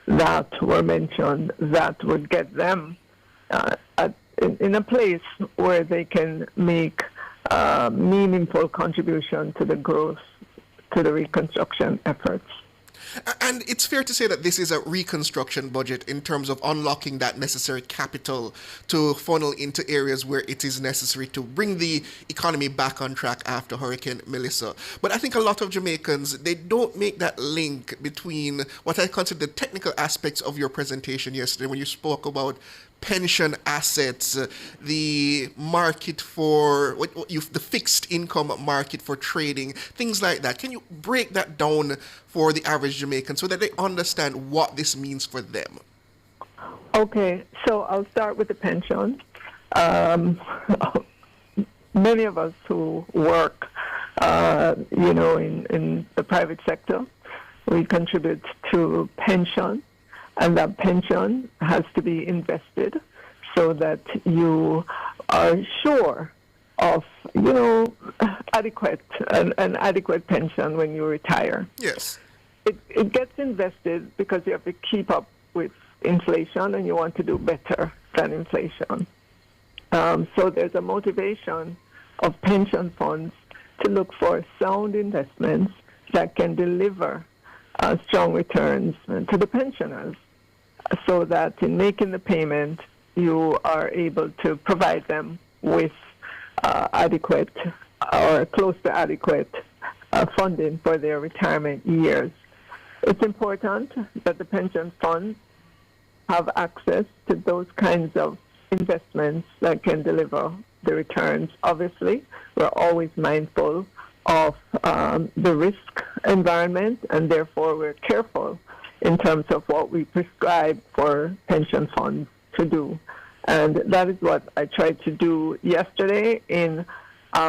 that were mentioned that would get them in a place where they can make meaningful contribution to the growth, to the reconstruction efforts. And it's fair to say that this is a reconstruction budget in terms of unlocking that necessary capital to funnel into areas where it is necessary to bring the economy back on track after Hurricane Melissa. But I think a lot of Jamaicans, they don't make that link between what I consider the technical aspects of your presentation yesterday when you spoke about pension assets, the market for the fixed income market for trading, things like that. Can you break that down for the average Jamaican so that they understand what this means for them? Okay, so I'll start with the pension. Many of us who work, in the private sector, we contribute to pension. And that pension has to be invested so that you are sure of, adequate an adequate pension when you retire. Yes. It gets invested because you have to keep up with inflation and you want to do better than inflation. So there's a motivation of pension funds to look for sound investments that can deliver strong returns to the pensioners, so that in making the payment, you are able to provide them with adequate or close to adequate funding for their retirement years. It's important that the pension funds have access to those kinds of investments that can deliver the returns. Obviously, we're always mindful of the risk environment, and therefore we're careful in terms of what we prescribe for pension funds to do. And that is what I tried to do yesterday in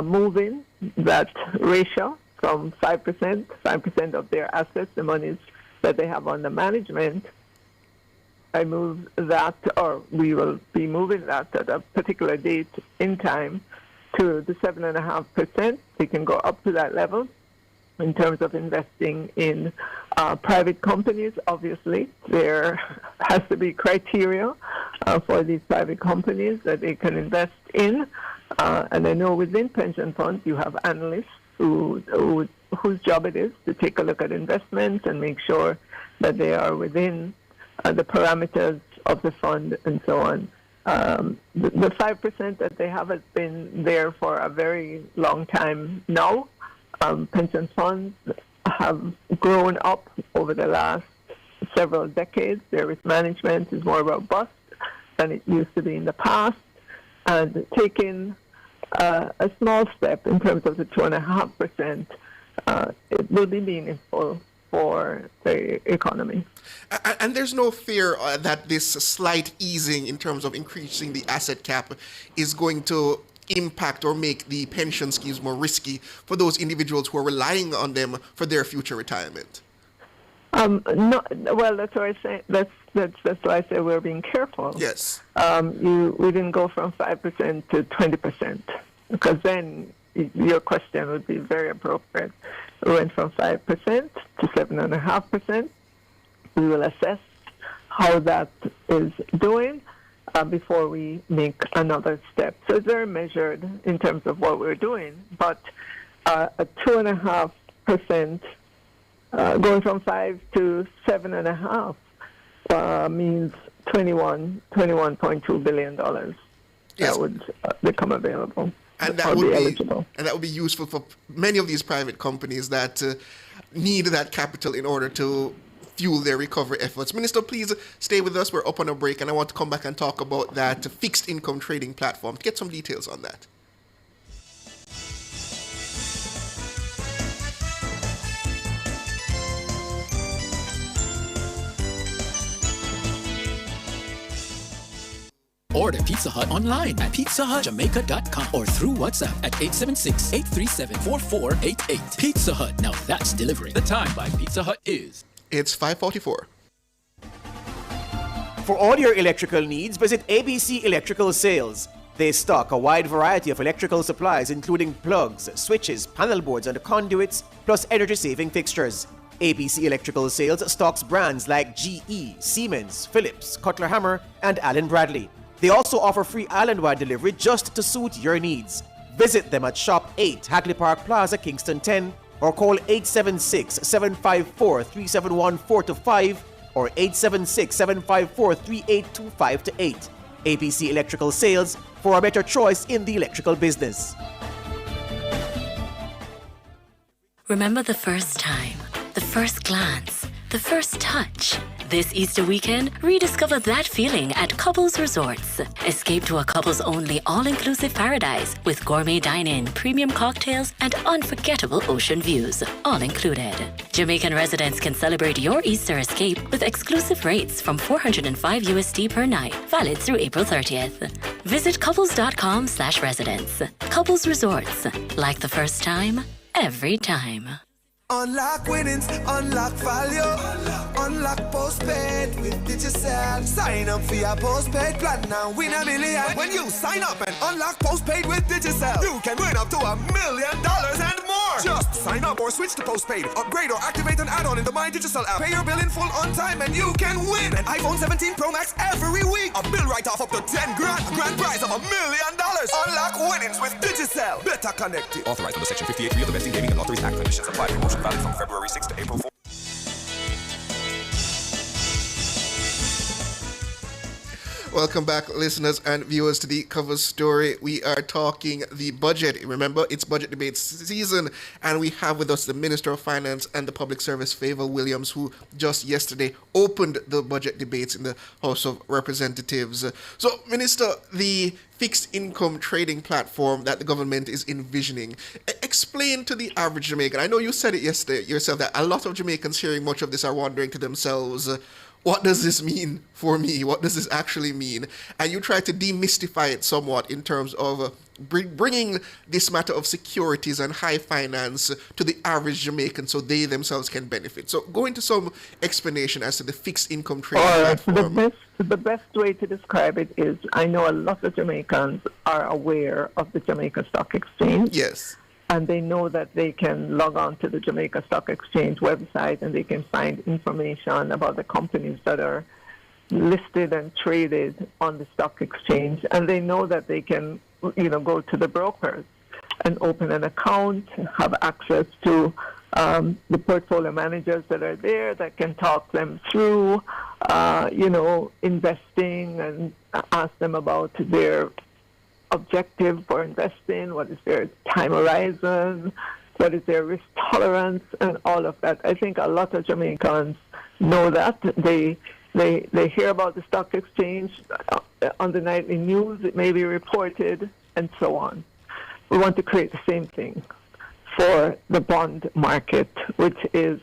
moving that ratio from 5% of their assets, the monies that they have under management. I moved that, or we will be moving that at a particular date in time to the 7.5%. They can go up to that level in terms of investing in private companies. Obviously, there has to be criteria for these private companies that they can invest in. And I know within pension funds, you have analysts whose job it is to take a look at investments and make sure that they are within the parameters of the fund and so on. The 5% that they have has been there for a very long time now. Pension funds have grown up over the last several decades. Their risk management is more robust than it used to be in the past. And taking a small step in terms of the 2.5%, it will be meaningful for the economy. And there's no fear that this slight easing in terms of increasing the asset cap is going to impact or make the pension schemes more risky for those individuals who are relying on them for their future retirement? No, well, that's why I say that's why I say we're being careful. Yes. We didn't go from 5% to 20%, because then your question would be very appropriate. We went from 5% to 7.5%. We will assess how that is doing before we make another step. So it's very measured in terms of what we're doing. But a 2.5% going from 5 to 7.5 means $21.2 billion that would become available. And that would be useful for many of these private companies that need that capital in order to fuel their recovery efforts. Minister, please stay with us. We're up on a break, and I want to come back and talk about that fixed income trading platform to get some details on that. Order Pizza Hut online at pizzahutjamaica.com or through WhatsApp at 876-837-4488. Pizza Hut, now that's delivering. The time by Pizza Hut is... It's 5:44. For all your electrical needs, visit ABC Electrical Sales. They stock a wide variety of electrical supplies including plugs, switches, panel boards and conduits, plus energy-saving fixtures. ABC Electrical Sales stocks brands like GE, Siemens, Philips, Cutler Hammer, and Allen Bradley. They also offer free island-wide delivery just to suit your needs. Visit them at Shop 8, Hagley Park Plaza, Kingston 10, or call 876-754-3714-5 or 876-754-3825-8. ABC Electrical Sales, for a better choice in the electrical business. Remember the first time, the first glance, the first touch. This Easter weekend, rediscover that feeling at Couples Resorts. Escape to a couples-only all-inclusive paradise with gourmet dine-in, premium cocktails, and unforgettable ocean views, all included. Jamaican residents can celebrate your Easter escape with exclusive rates from $405 USD per night, valid through April 30th. Visit couples.com/residents. Couples Resorts, like the first time, every time. Unlock winnings, unlock value, unlock postpaid with Digicel. Sign up for your postpaid plan now, win $1 million. When you sign up and unlock postpaid with Digicel, you can win up to $1 million and more. Just sign up or switch to postpaid, upgrade or activate an add-on in the My Digicel app. Pay your bill in full on time and you can win an iPhone 17 Pro Max every week. A bill write-off up to $10 grand, a grand prize of $1 million. Unlock winnings with Digicel. Better connected. Authorized under Section 58 of the Betting, Gaming and Lotteries Act. Conditions apply. Promotion valid from February 6th to April 4th. Welcome back, listeners and viewers, to the cover story. We are talking the budget. Remember, it's budget debate season, and we have with us the Minister of Finance and the Public Service, Favour Williams, who just yesterday opened the budget debates in the House of Representatives. So, Minister, the fixed income trading platform that the government is envisioning, explain to the average Jamaican. I know you said it yesterday yourself that a lot of Jamaicans hearing much of this are wondering to themselves, what does this mean for me? What does this actually mean? And you try to demystify it somewhat in terms of bringing this matter of securities and high finance to the average Jamaican so they themselves can benefit. So go into some explanation as to the fixed income trading platform. The best way to describe it is, I know a lot of Jamaicans are aware of the Jamaica Stock Exchange. Yes. And they know that they can log on to the Jamaica Stock Exchange website and they can find information about the companies that are listed and traded on the stock exchange. And they know that they can, go to the brokers and open an account, have access to the portfolio managers that are there that can talk them through, investing and ask them about their objective for investing, what is their time horizon, what is their risk tolerance, and all of that. I think a lot of Jamaicans know that. They hear about the stock exchange on the nightly news, it may be reported, and so on. We want to create the same thing for the bond market, which is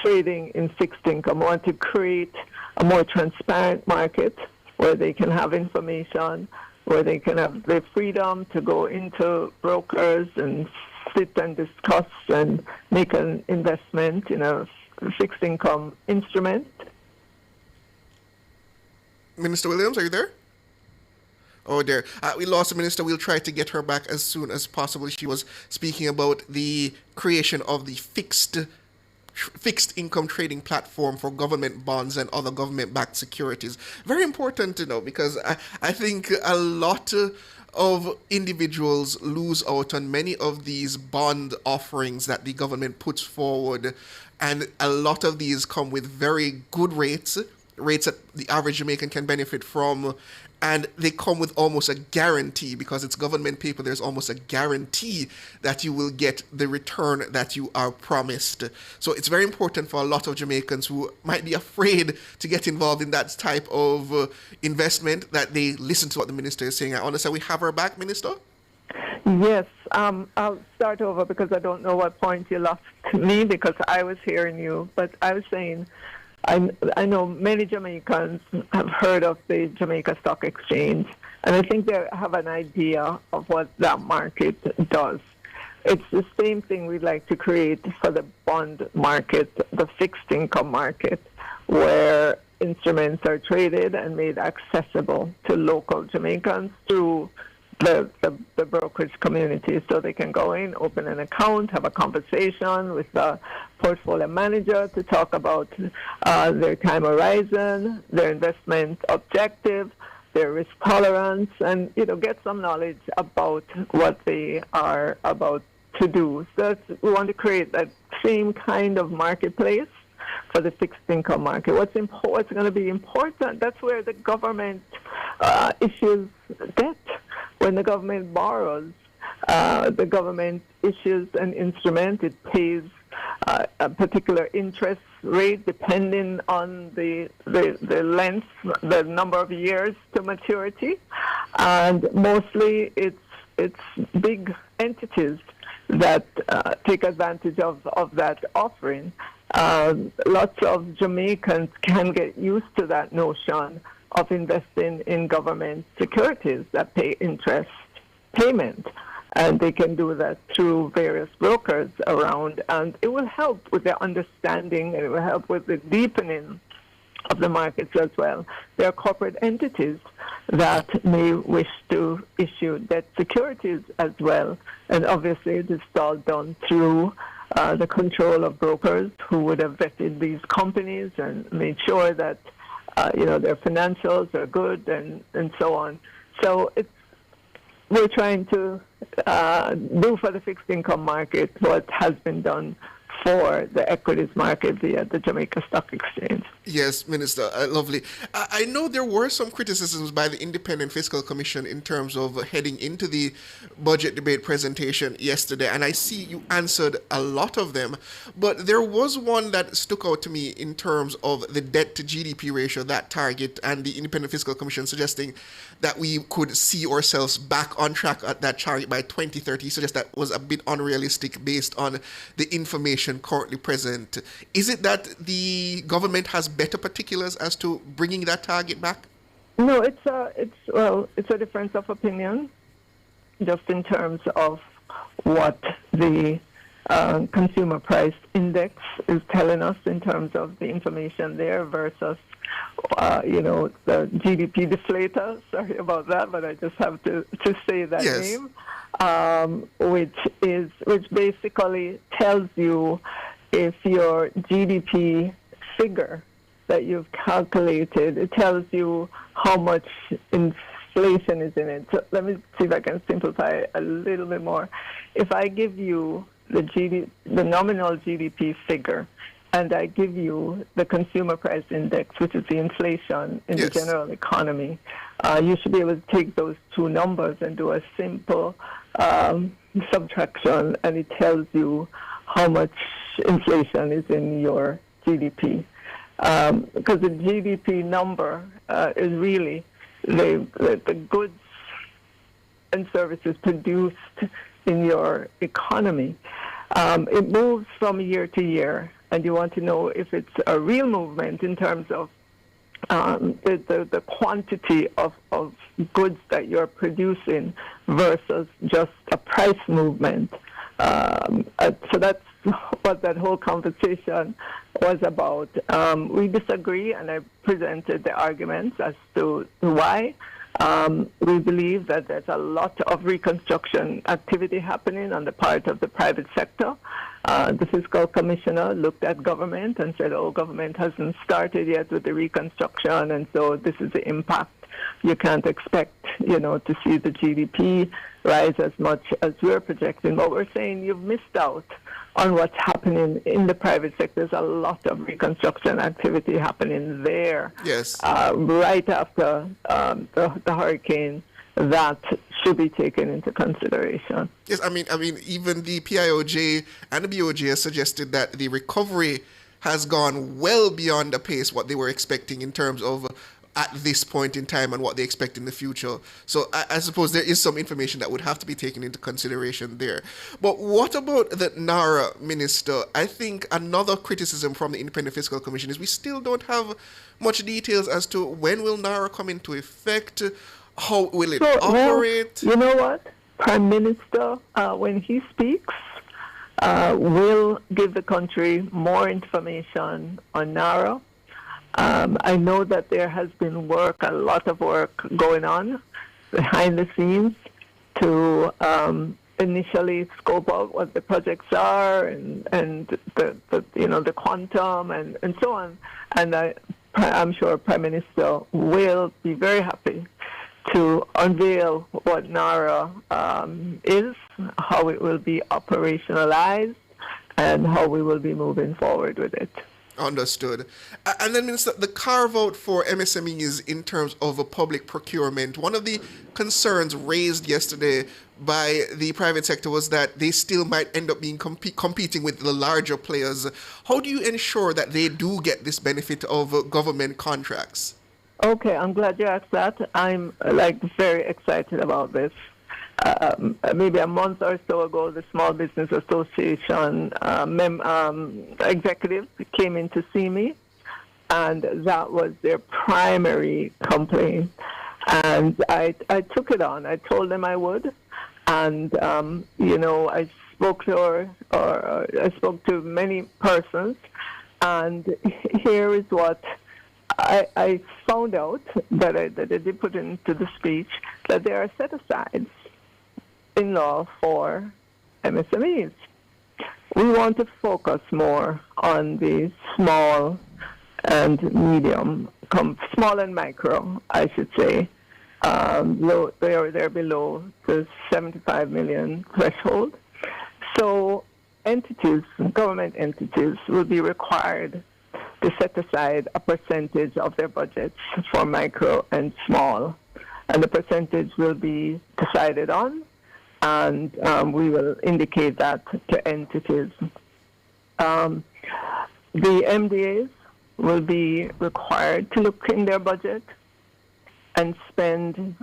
trading in fixed income. We want to create a more transparent market where they can have information, where they can have the freedom to go into brokers and sit and discuss and make an investment in a fixed income instrument. Minister Williams, are you there? Oh, there. We lost the minister. We'll try to get her back as soon as possible. She was speaking about the creation of the fixed income trading platform for government bonds and other government-backed securities. Very important to know, because I think a lot of individuals lose out on many of these bond offerings that the government puts forward, and a lot of these come with very good rates, rates that the average Jamaican can benefit from, and they come with almost a guarantee, because it's government paper. There's almost a guarantee that you will get the return that you are promised. So it's very important for a lot of Jamaicans who might be afraid to get involved in that type of investment, that they listen to what the minister is saying. I understand we have her back, Minister? Yes, I'll start over because I don't know what point you lost me, because I was hearing you, but I was saying I know many Jamaicans have heard of the Jamaica Stock Exchange, and I think they have an idea of what that market does. It's the same thing we'd like to create for the bond market, the fixed income market, where instruments are traded and made accessible to local Jamaicans through the brokerage community, so they can go in, open an account, have a conversation with the portfolio manager to talk about their time horizon, their investment objective, their risk tolerance, and get some knowledge about what they are about to do. So we want to create that same kind of marketplace for the fixed income market. What's going to be important? That's where the government issues debt. When the government borrows, the government issues an instrument. It pays a particular interest rate depending on the length, the number of years to maturity, and mostly it's big entities that take advantage of that offering. Lots of Jamaicans can get used to that notion of investing in government securities that pay interest payment. And they can do that through various brokers around. And it will help with their understanding, and it will help with the deepening of the markets as well. There are corporate entities that may wish to issue debt securities as well. And obviously it is all done through the control of brokers who would have vetted these companies and made sure that their financials are good and so on. So we're trying to do for the fixed income market what has been done for the equities market via the Jamaica Stock Exchange. Yes, Minister, lovely. I know there were some criticisms by the Independent Fiscal Commission in terms of heading into the budget debate presentation yesterday, and I see you answered a lot of them, but there was one that stuck out to me in terms of the debt to GDP ratio, that target, and the Independent Fiscal Commission suggesting that we could see ourselves back on track at that target by 2030. Suggest that was a bit unrealistic based on the information currently present. Is it that the government has better particulars as to bringing that target back? No, it's a difference of opinion, just in terms of what the consumer price index is telling us in terms of the information there versus the GDP deflator. Sorry about that, but I just have to say that name, which basically tells you if your GDP figure that you've calculated, it tells you how much inflation is in it. So let me see if I can simplify a little bit more. If I give you the nominal GDP figure, and I give you the consumer price index, which is the inflation in the general economy, you should be able to take those two numbers and do a simple subtraction, and it tells you how much inflation is in your GDP. Because the GDP number is really the goods and services produced in your economy. It moves from year to year, and you want to know if it's a real movement in terms of the quantity of goods that you're producing versus just a price movement. So that's what that whole conversation was about. We disagree, and I presented the arguments as to why. We believe that there's a lot of reconstruction activity happening on the part of the private sector. The fiscal commissioner looked at government and said, government hasn't started yet with the reconstruction, and so this is the impact. You can't expect, to see the GDP rise as much as we're projecting. But we're saying you've missed out on what's happening in the private sector. There's a lot of reconstruction activity happening there. Yes. Right after the hurricane, that should be taken into consideration. Yes, I mean, even the PIOJ and the BOJ has suggested that the recovery has gone well beyond the pace what they were expecting in terms of at this point in time and what they expect in the future. So I suppose there is some information that would have to be taken into consideration there. But what about the NARA, Minister? I think another criticism from the Independent Fiscal Commission is we still don't have much details as to when will NARA come into effect, how will it operate? Well, you know what? Prime Minister, when he speaks, will give the country more information on NARA. I know that there has been a lot of work going on behind the scenes to initially scope out what the projects are and the quantum and so on. And I'm sure Prime Minister will be very happy to unveil what NARA is, how it will be operationalized, and how we will be moving forward with it. Understood. And then, Minister, the carve-out for MSMEs in terms of a public procurement, one of the concerns raised yesterday by the private sector was that they still might end up being competing with the larger players. How do you ensure that they do get this benefit of government contracts? Okay, I'm glad you asked that. I'm very excited about this. Maybe a month or so ago, the Small Business Association executive came in to see me, and that was their primary complaint. And I took it on. I told them I would, and I spoke to her, or I spoke to many persons, and here is what I found out that I did put into the speech, that there are set-asides in law for MSMEs. We want to focus more on the small and medium, small and micro, I should say. They're below the 75 million threshold. So government entities will be required to set aside a percentage of their budgets for micro and small. And the percentage will be decided on, and we will indicate that to entities. The MDAs will be required to look in their budget and spend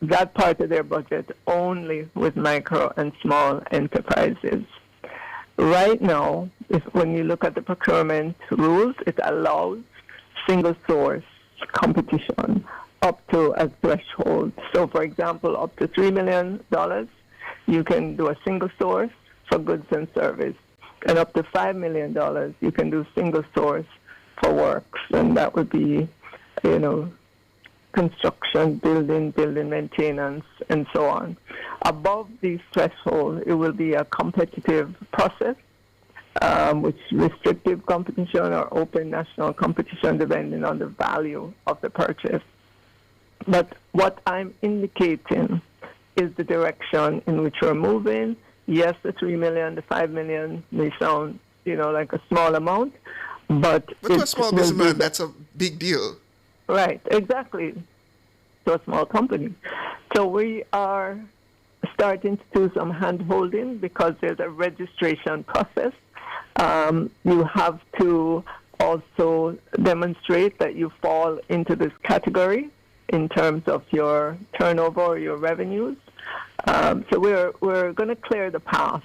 that part of their budget only with micro and small enterprises. Right now, when you look at the procurement rules, it allows single source competition up to a threshold. So, for example, up to $3 million, you can do a single source for goods and service. And up to $5 million, you can do single source for works. And that would be, construction, building maintenance, and so on. Above these thresholds, it will be a competitive process, which restrictive competition or open national competition, depending on the value of the purchase. But what I'm indicating is the direction in which we're moving. Yes, the 3 million, the 5 million may sound, like a small amount, but to a small businessman, that's a big deal. Right, exactly. To a small company. So we are starting to do some hand-holding because there's a registration process. You have to also demonstrate that you fall into this category in terms of your turnover or your revenues. So we're going to clear the path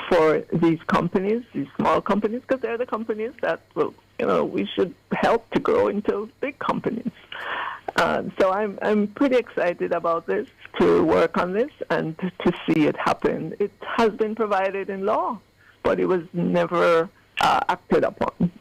for these companies, these small companies, because they're the companies that will, we should help to grow into big companies. So I'm pretty excited about this, to work on this and to see it happen. It has been provided in law, but it was never acted upon.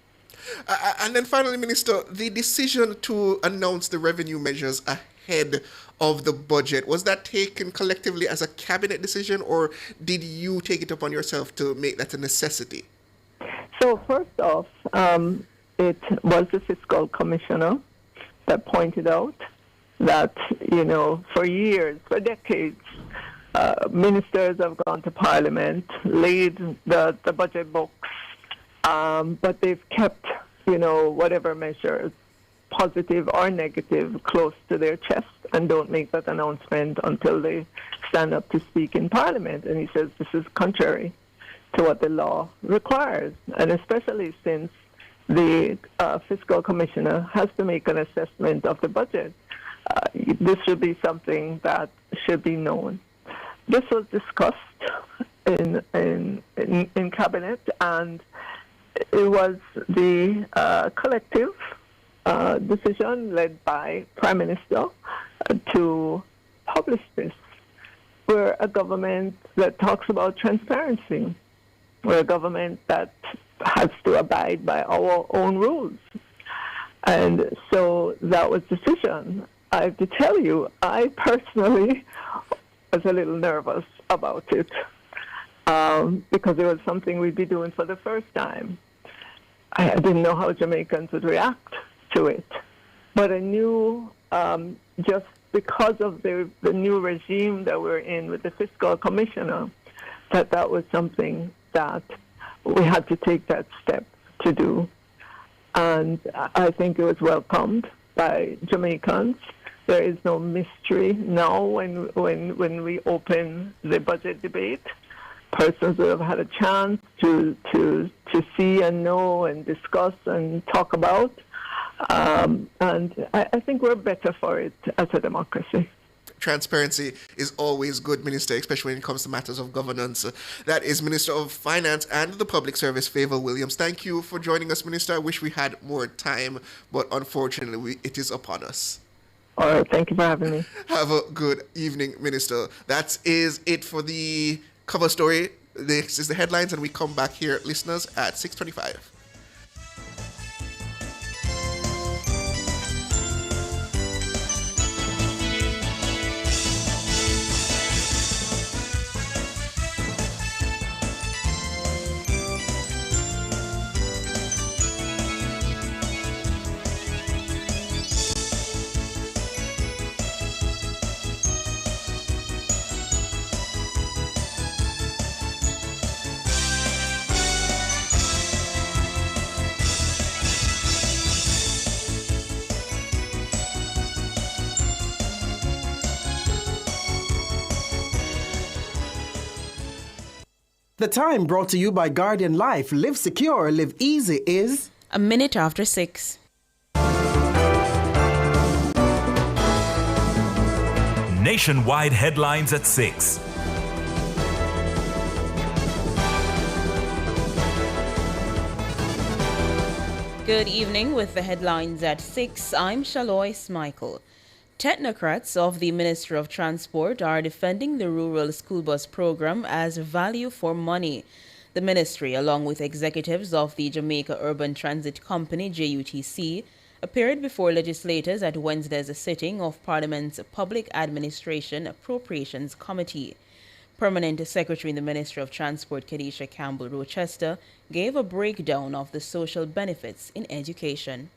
And then finally, Minister, the decision to announce the revenue measures ahead of the budget, was that taken collectively as a cabinet decision, or did you take it upon yourself to make that a necessity? So first off, it was the fiscal commissioner that pointed out that, for years, for decades, Ministers have gone to Parliament, laid the budget books, but they've kept, whatever measures, positive or negative, close to their chest and don't make that announcement until they stand up to speak in Parliament. And he says this is contrary to what the law requires, and especially since the fiscal commissioner has to make an assessment of the budget. This should be something that should be known. This was discussed in cabinet, and it was the collective decision led by Prime Minister to publish this. We're a government that talks about transparency. We're a government that has to abide by our own rules. And so that was the decision. I have to tell you, I personally was a little nervous about it because it was something we'd be doing for the first time. I didn't know how Jamaicans would react to it. But I knew just because of the new regime that we're in with the fiscal commissioner, that was something that we had to take that step to do. And I think it was welcomed by Jamaicans. There is no mystery now when we open the budget debate. Persons will have had a chance to see and know and discuss and talk about. And I think we're better for it as a democracy. Transparency is always good, Minister, especially when it comes to matters of governance. That is Minister of Finance and the Public Service, Favour Williams. Thank you for joining us, Minister. I wish we had more time, but unfortunately, it is upon us. All right, thank you for having me. Have a good evening, Minister. That is it for the cover story. This is the headlines, and we come back here, listeners, at 6:25. The time brought to you by Guardian Life. Live secure, live easy is... A minute after 6. Nationwide headlines at 6. Good evening with the headlines at 6. I'm Shalois Michael. Technocrats of the Ministry of Transport are defending the rural school bus program as value for money. The ministry, along with executives of the Jamaica Urban Transit Company, JUTC, appeared before legislators at Wednesday's sitting of Parliament's Public Administration Appropriations Committee. Permanent Secretary in the Ministry of Transport, Kadisha Campbell-Rochester, gave a breakdown of the social benefits in education.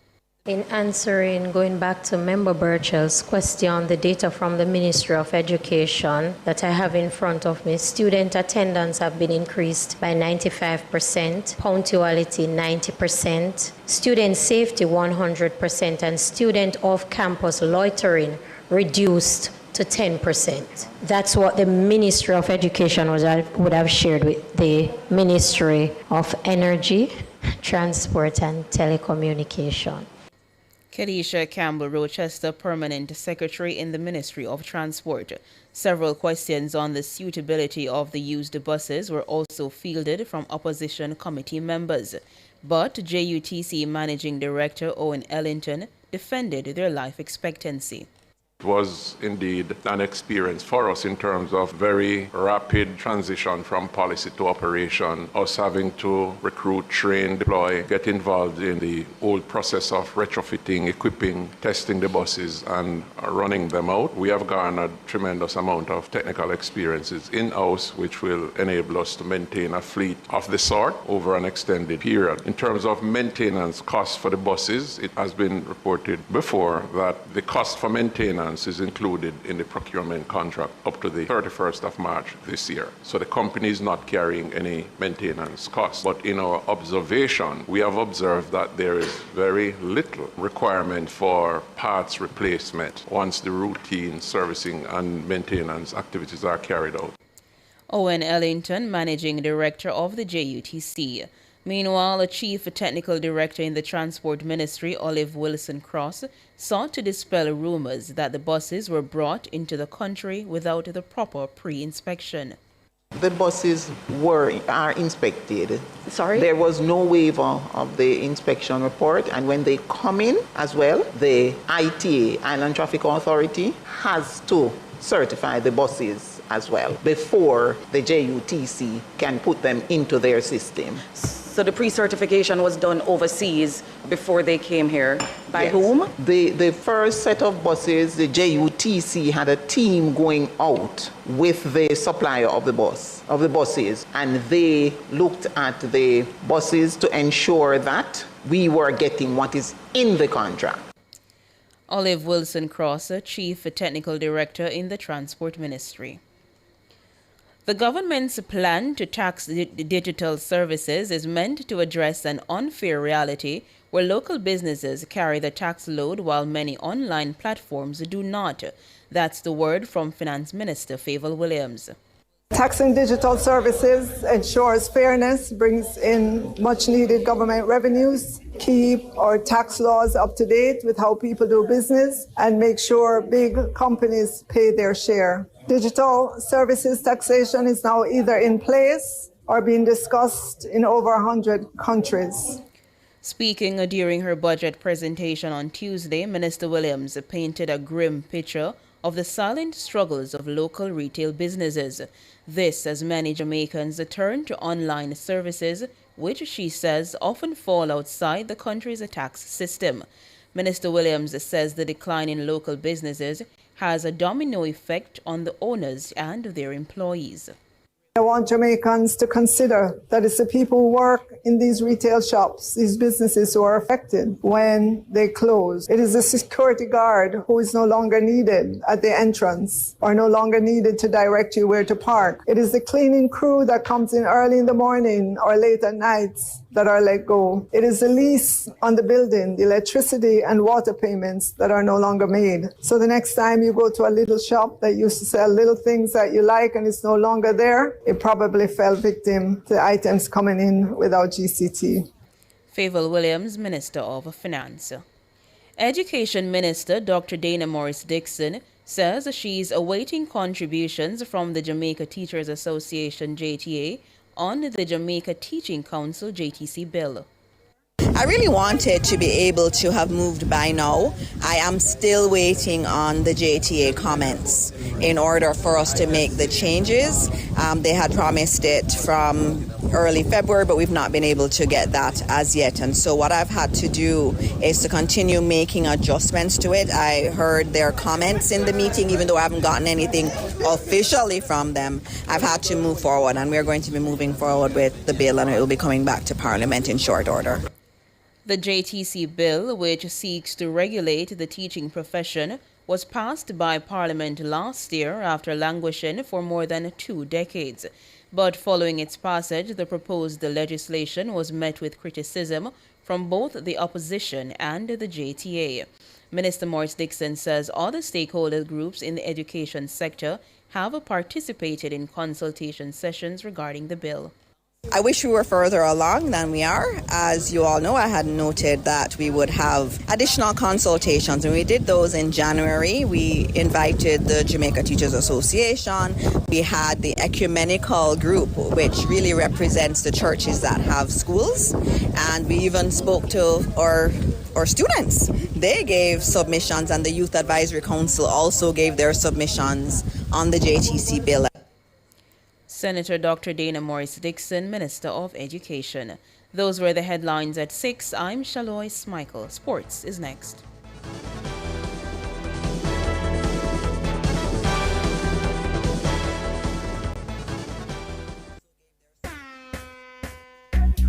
In answering, going back to Member Burchell's question, the data from the Ministry of Education that I have in front of me, student attendance have been increased by 95%, punctuality 90%, student safety 100%, and student off-campus loitering reduced to 10%. That's what the Ministry of Education would have shared with the Ministry of Energy, Transport, and Telecommunication. Kadisha Campbell-Rochester, Permanent Secretary in the Ministry of Transport. Several questions on the suitability of the used buses were also fielded from opposition committee members. But JUTC Managing Director Owen Ellington defended their life expectancy. It was indeed an experience for us in terms of very rapid transition from policy to operation, us having to recruit, train, deploy, get involved in the old process of retrofitting, equipping, testing the buses and running them out. We have garnered a tremendous amount of technical experiences in-house, which will enable us to maintain a fleet of the sort over an extended period. In terms of maintenance costs for the buses, it has been reported before that the cost for maintenance maintenance is included in the procurement contract up to the 31st of March this year. So the company is not carrying any maintenance costs. But in our observation, we have observed that there is very little requirement for parts replacement once the routine servicing and maintenance activities are carried out. Owen Ellington, Managing Director of the JUTC. Meanwhile, a Chief Technical Director in the Transport Ministry, Olive Wilson Cross, sought to dispel rumors that the buses were brought into the country without the proper pre-inspection. The buses are inspected. Sorry? There was no waiver of the inspection report, and when they come in as well, the ITA, Island Traffic Authority, has to certify the buses as well before the JUTC can put them into their system. So the pre-certification was done overseas before they came here. By Yes. whom? The first set of buses, the JUTC had a team going out with the supplier of the buses, and they looked at the buses to ensure that we were getting what is in the contract. Olive Wilson Cross, Chief Technical Director in the Transport Ministry. The government's plan to tax digital services is meant to address an unfair reality where local businesses carry the tax load while many online platforms do not. That's the word from Finance Minister Favour Williams. Taxing digital services ensures fairness, brings in much needed government revenues, keep our tax laws up to date with how people do business, and make sure big companies pay their share. Digital services taxation is now either in place or being discussed in over 100 countries. Speaking during her budget presentation on Tuesday, Minister Williams painted a grim picture of the silent struggles of local retail businesses. This as many Jamaicans turn to online services, which she says often fall outside the country's tax system. Minister Williams says the decline in local businesses has a domino effect on the owners and their employees. I want Jamaicans to consider that it's the people who work in these retail shops, these businesses, who are affected when they close. It is the security guard who is no longer needed at the entrance or no longer needed to direct you where to park. It is the cleaning crew that comes in early in the morning or late at nights that are let go. It is the lease on the building, the electricity and water payments that are no longer made. So the next time you go to a little shop that used to sell little things that you like and it's no longer there, it probably fell victim to items coming in without GCT. Favour Williams, Minister of Finance. Education Minister Dr. Dana Morris Dixon says she's awaiting contributions from the Jamaica Teachers Association, JTA, on the Jamaica Teaching Council, JTC bill. I really wanted to be able to have moved by now. I am still waiting on the JTA comments in order for us to make the changes. They had promised it from early February, but we've not been able to get that as yet. And so what I've had to do is to continue making adjustments to it. I heard their comments in the meeting, even though I haven't gotten anything officially from them. I've had to move forward, and we're going to be moving forward with the bill, and it will be coming back to Parliament in short order. The JTC bill, which seeks to regulate the teaching profession, was passed by Parliament last year after languishing for more than 2 decades. But following its passage, the proposed legislation was met with criticism from both the opposition and the JTA. Minister Morris Dixon says other stakeholder groups in the education sector have participated in consultation sessions regarding the bill. I wish we were further along than we are. As you all know, I had noted that we would have additional consultations, and we did those in January. We invited the Jamaica Teachers Association. We had the ecumenical group, which really represents the churches that have schools, and we even spoke to our students. They gave submissions, and the Youth Advisory Council also gave their submissions on the JTC bill. Senator Dr. Dana Morris Dixon, Minister of Education. Those were the headlines at 6. I'm Shalois Michael. Sports is next.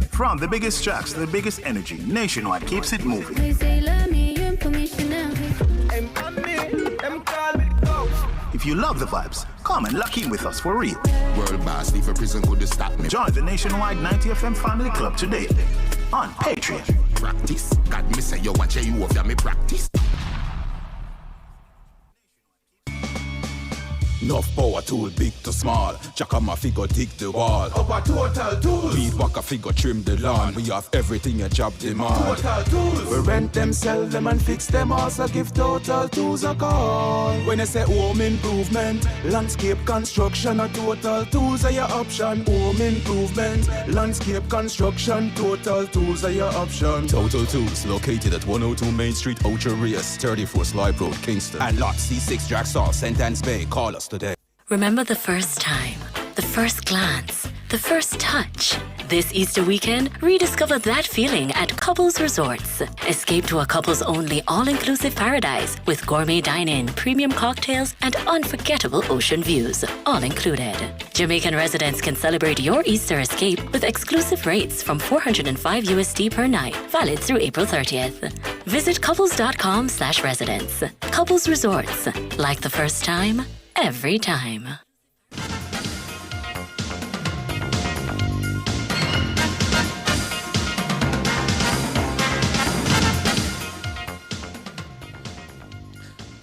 From the biggest tracks to the biggest energy, Nationwide keeps it moving. you love the vibes, come and lock in with us for real. World boss, leave a prison could stop me. Join the Nationwide 90 FM Family Club today on Patreon. Practice. God me say you watch you over me practice. Enough power tool, big to small. Chaka my figure dig the wall. Upper total tools. Weed whacker figure trim the lawn. We have everything a job demand. Total tools. We rent them, sell them and fix them. Also give Total Tools a call. When I say home improvement, landscape construction, a Total Tools are your option. Home improvement, landscape construction, Total Tools are your option. Total Tools located at 102 Main Street, Ocho Rios, 34 Slibe Road, Kingston. And lot C6 Jacksaw, Sentence Bay. Call us today. Remember the first time, the first glance, the first touch. This Easter weekend, rediscover that feeling at Couples Resorts. Escape to a couples-only all-inclusive paradise with gourmet dine-in, premium cocktails, and unforgettable ocean views, all included. Jamaican residents can celebrate your Easter escape with exclusive rates from $405 USD per night, valid through April 30th. Visit couples.com/residents. Couples Resorts, like the first time, every time.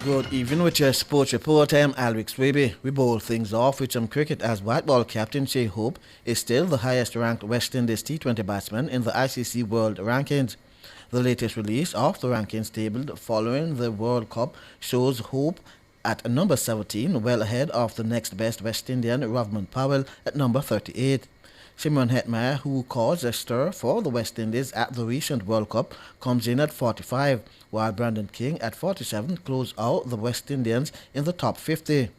Good evening with your sports report. I am Alrix Swaby. We bowl things off with some cricket as white ball captain Shea Hope is still the highest ranked West Indies T20 batsman in the ICC World Rankings. The latest release of the rankings table following the World Cup shows Hope at number 17, well ahead of the next best West Indian Rovman Powell at number 38. Shimron Hetmyer, who caused a stir for the West Indies at the recent World Cup, comes in at 45, while Brandon King at 47 closed out the West Indians in the top 50.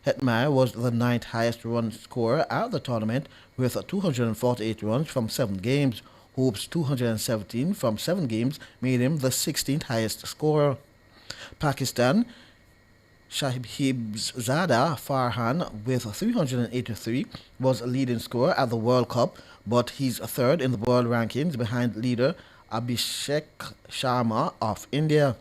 Hetmyer was the 9th highest run scorer at the tournament with 248 runs from 7 games. Hope's 217 from 7 games made him the 16th highest scorer. Pakistan Shahibzada Farhan with 383 was a leading scorer at the World Cup, but he's third in the world rankings behind leader Abhishek Sharma of India.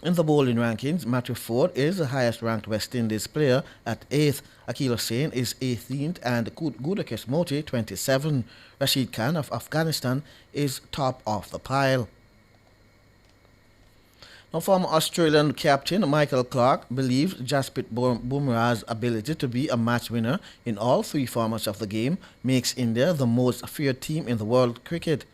In the bowling rankings, Matthew Ford is the highest ranked West Indies player at 8th. Akhil Hussain is 18th and Gudakesh Moti 27. Rashid Khan of Afghanistan is top of the pile. Now, former Australian captain Michael Clarke believes Jasprit Bumrah's ability to be a match winner in all 3 formats of the game makes India the most feared team in the world cricket.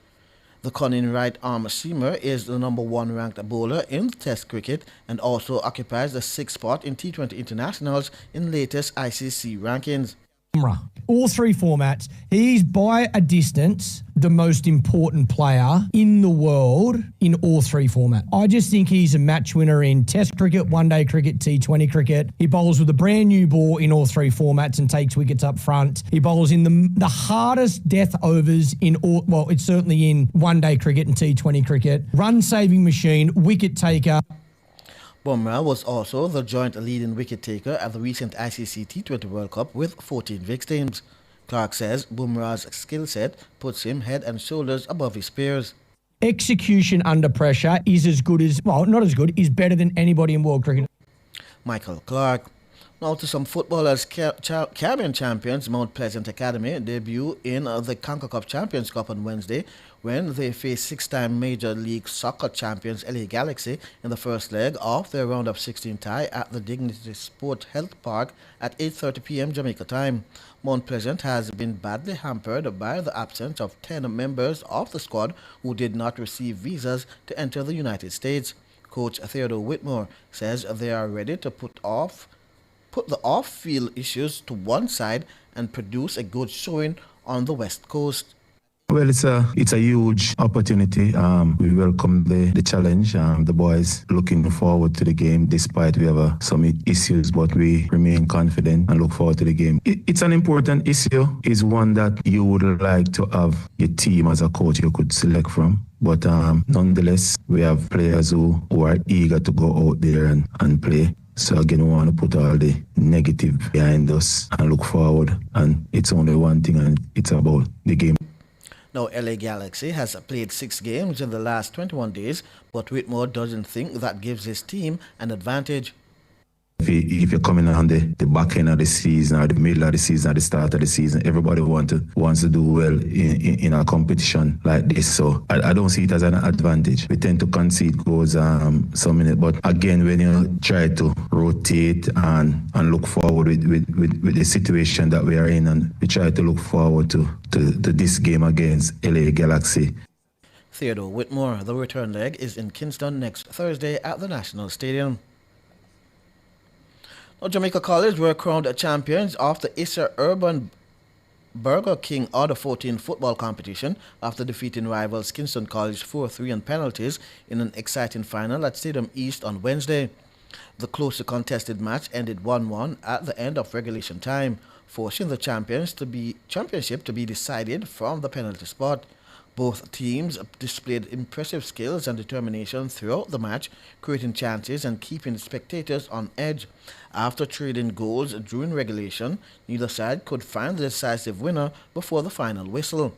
The cunning right-arm seamer is the number 1 ranked bowler in Test cricket and also occupies the 6th spot in T20 internationals in latest ICC rankings. All 3 formats, he's by a distance the most important player in the world in all 3 formats. I just think he's a match winner in Test cricket, one-day cricket, T20 cricket. He bowls with a brand new ball in all 3 formats and takes wickets up front. He bowls in the hardest death overs in all, well, it's certainly in one-day cricket and T20 cricket. Run-saving machine, wicket taker. Bumrah was also the joint leading wicket-taker at the recent ICC T20 World Cup with 14 victims. Clarke says Bumrah's skill set puts him head and shoulders above his peers. Execution under pressure is as good as, well, not as good, is better than anybody in world cricket. Michael Clarke. Now to some footballers. Caribbean champions Mount Pleasant Academy debut in the Conca Cup Champions Cup on Wednesday when they face 6-time Major League Soccer champions LA Galaxy in the first leg of their round of 16 tie at the Dignity Sport Health Park at 8:30 p.m. Jamaica time. Mount Pleasant has been badly hampered by the absence of 10 members of the squad who did not receive visas to enter the United States. Coach Theodore Whitmore says they are ready to put the off-field issues to one side and produce a good showing on the West Coast. Well, it's a huge opportunity. We welcome the challenge. The boys looking forward to the game despite we have some issues, but we remain confident and look forward to the game. It's an important issue. It's one that you would like to have your team as a coach you could select from. But nonetheless, we have players who are eager to go out there and play. So again, we want to put all the negative behind us and look forward. And it's only one thing, and it's about the game. Now, LA Galaxy has played 6 games in the last 21 days, but Whitmore doesn't think that gives his team an advantage. if you're coming on the back end of the season or the middle of the season or the start of the season, everybody wants to do well in a competition like this. So I don't see it as an advantage. We tend to concede goals some minutes, but again, when you try to rotate and look forward with the situation that we are in, and we try to look forward to this game against LA Galaxy. Theodore Whitmore. The return leg is in Kingston next Thursday at the National Stadium. Now, Jamaica College were crowned champions of the Issa Urban Burger King Under 14 football competition after defeating rivals Kingston College 4-3 on penalties in an exciting final at Stadium East on Wednesday. The closely contested match ended 1-1 at the end of regulation time, forcing the championship to be decided from the penalty spot. Both teams displayed impressive skills and determination throughout the match, creating chances and keeping spectators on edge. After trading goals during regulation, neither side could find the decisive winner before the final whistle.